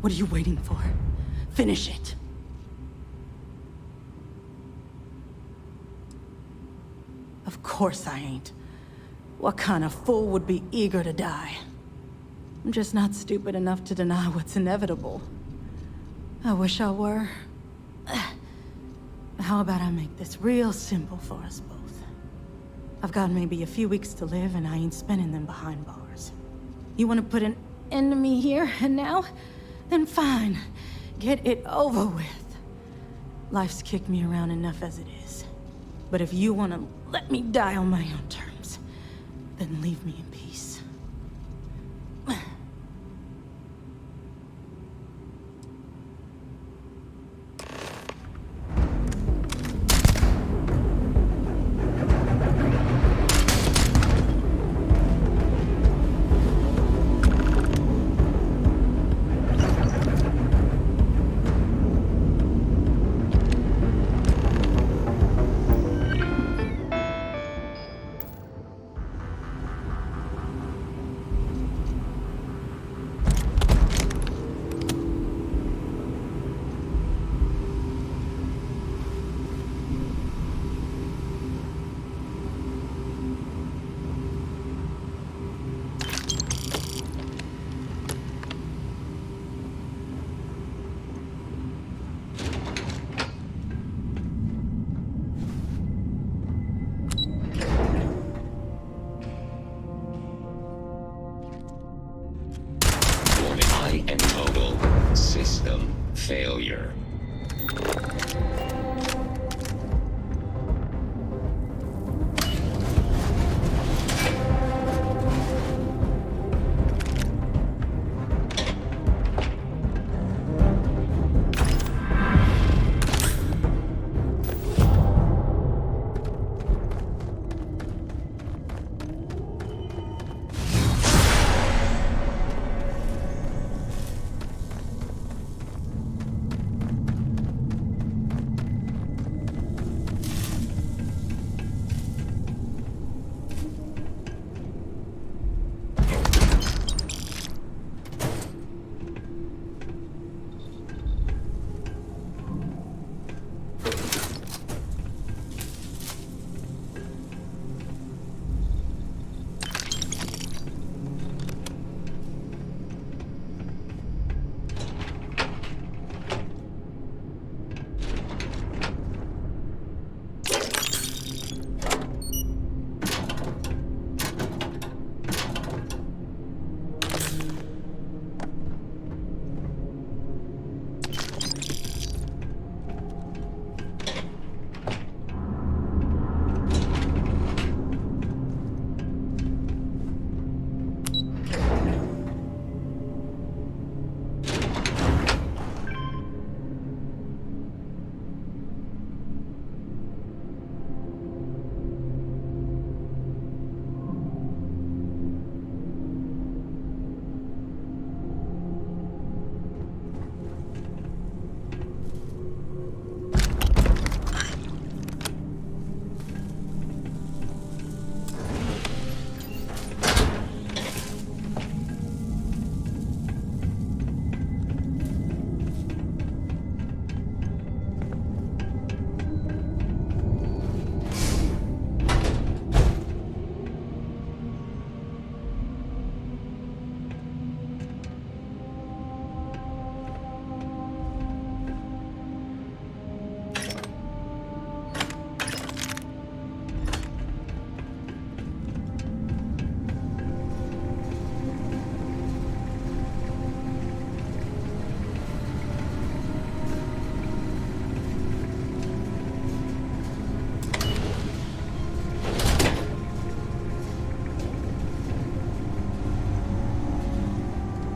What are you waiting for? Finish it. Of course I ain't. What kind of fool would be eager to die? I'm just not stupid enough to deny what's inevitable. I wish I were. How about I make this real simple for us both? I've got maybe a few weeks to live, and I ain't spending them behind bars. You want to put an end to me here and now? Then fine. Get it over with. Life's kicked me around enough as it is. But if you want to let me die on my own terms, then leave me in peace. System failure.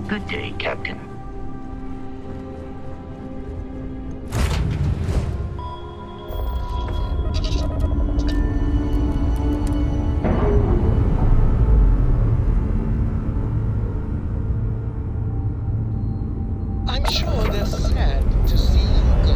Good day, Captain. I'm sure they're sad to see you go.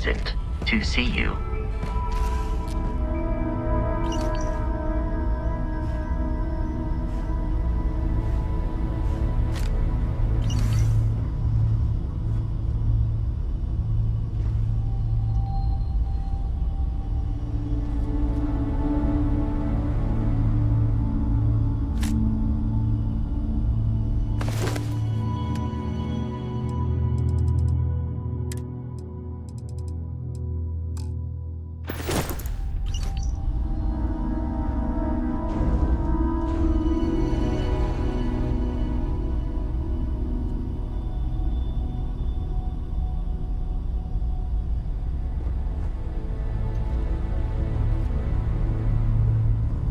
pleasant to see you.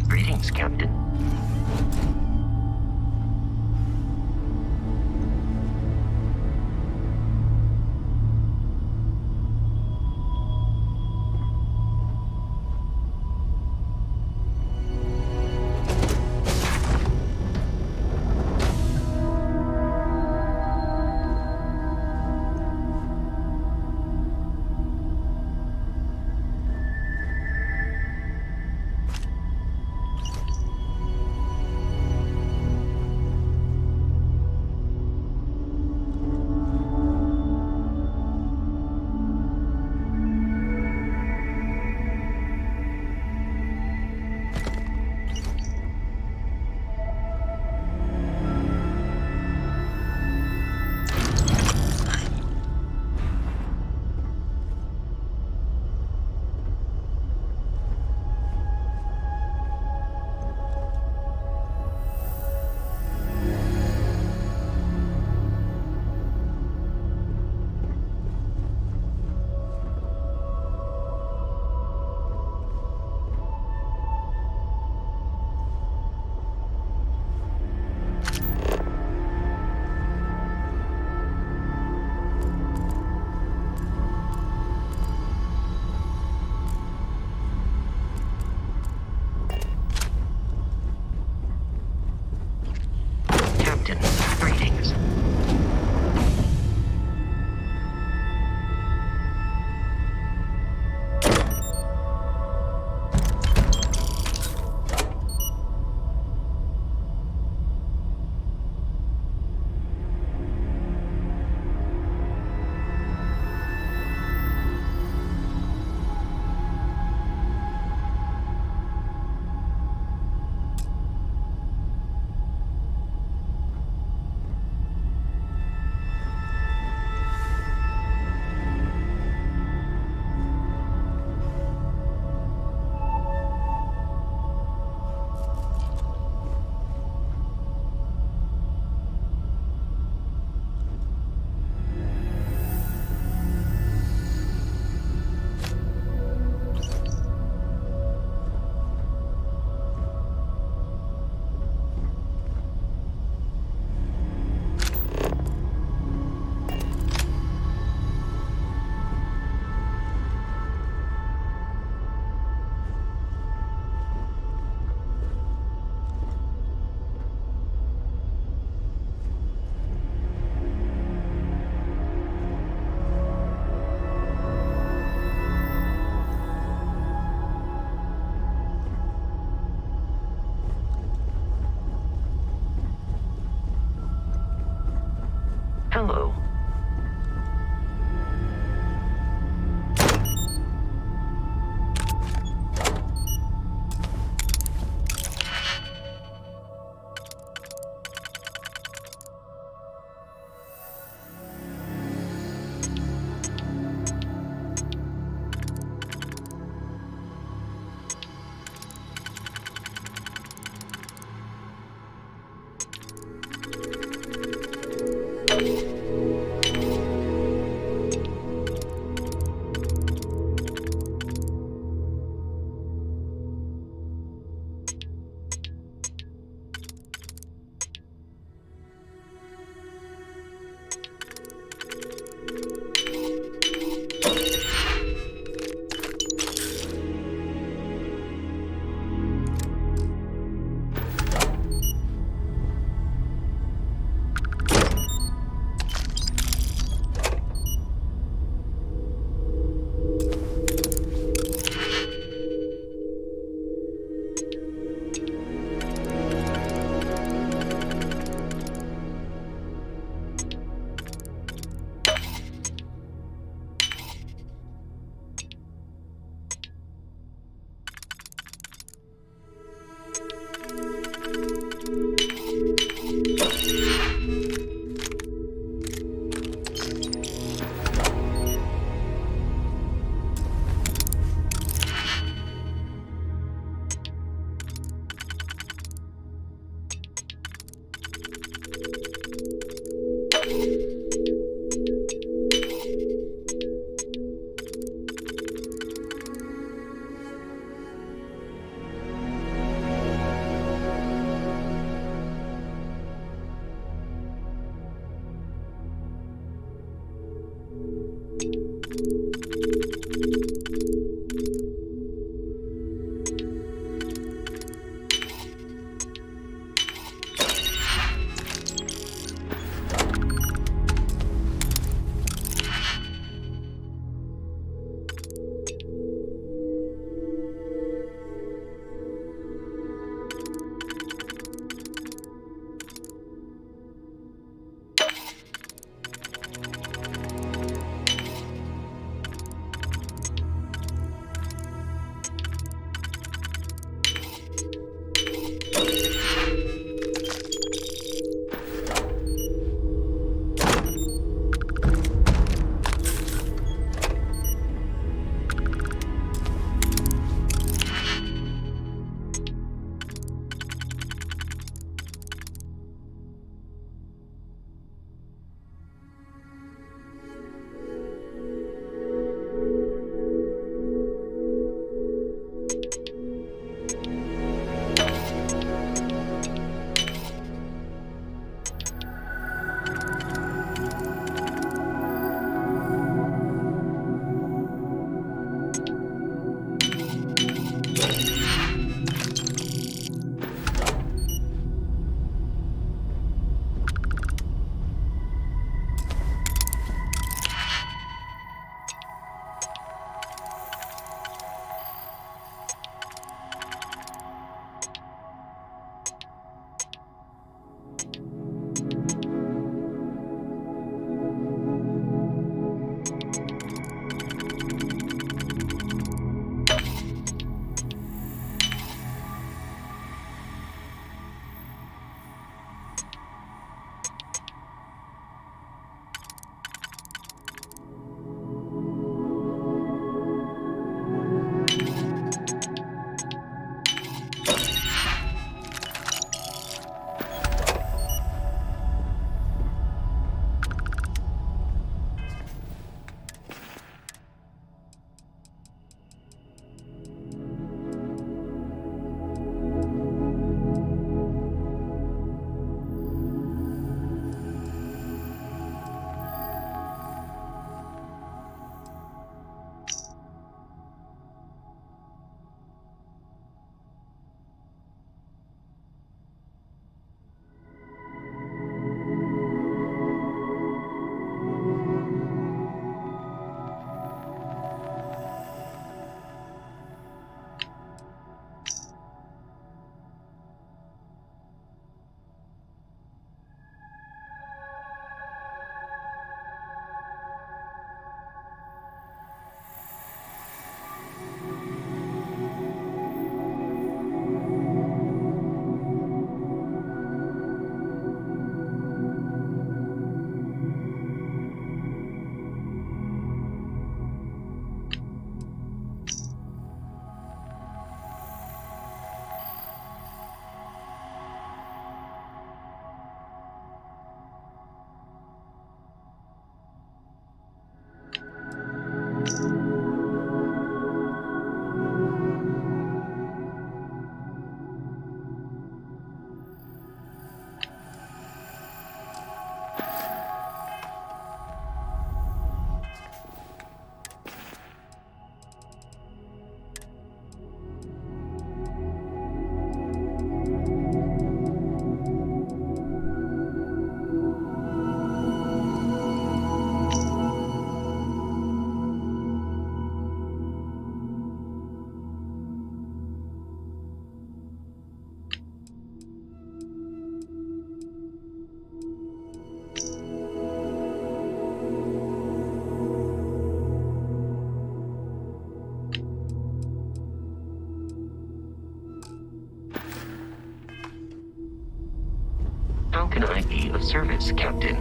Greetings, Captain. Greetings. Hello. How can I be of service, Captain?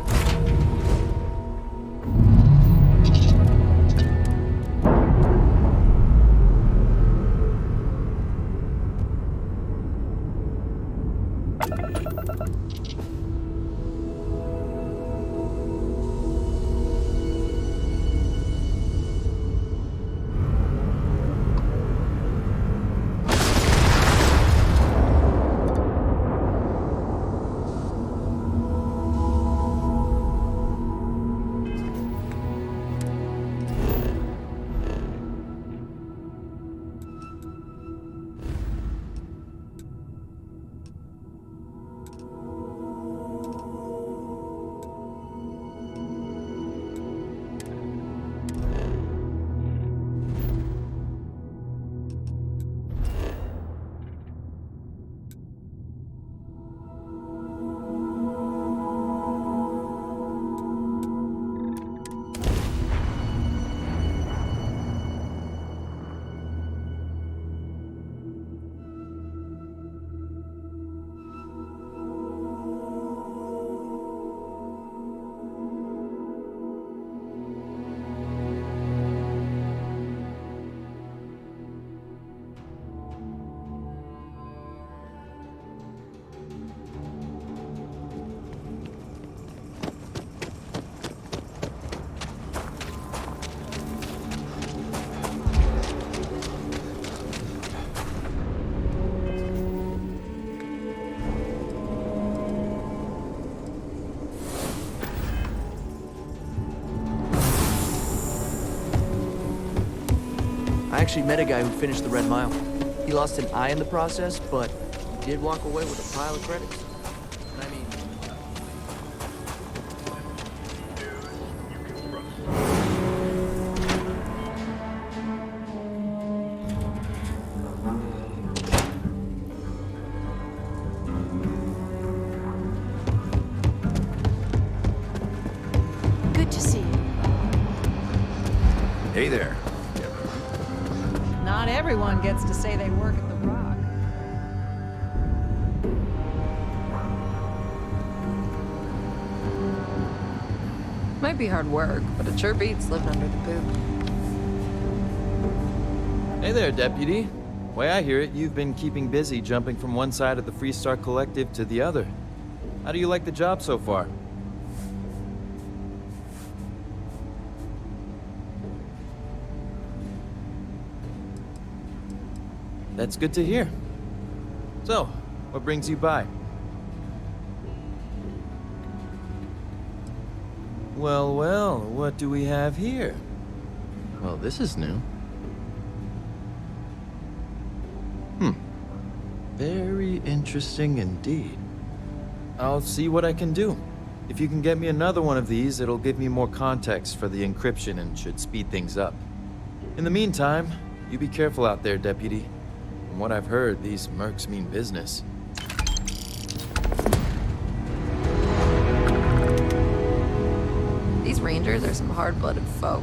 I actually met a guy who finished the Red Mile. He lost an eye in the process, but he did walk away with a pile of credits. And I mean... Good to see you. Hey there. Not everyone gets to say they work at the Rock. Might be hard work, but it sure beats living under the poop. Hey there, Deputy. Way I hear it, you've been keeping busy jumping from one side of the Freestar Collective to the other. How do you like the job so far? That's good to hear. So, what brings you by? Well, well, what do we have here? Well, this is new. Very interesting indeed. I'll see what I can do. If you can get me another one of these, it'll give me more context for the encryption and should speed things up. In the meantime, you be careful out there, Deputy. From what I've heard, these mercs mean business. These Rangers are some hard-blooded folk.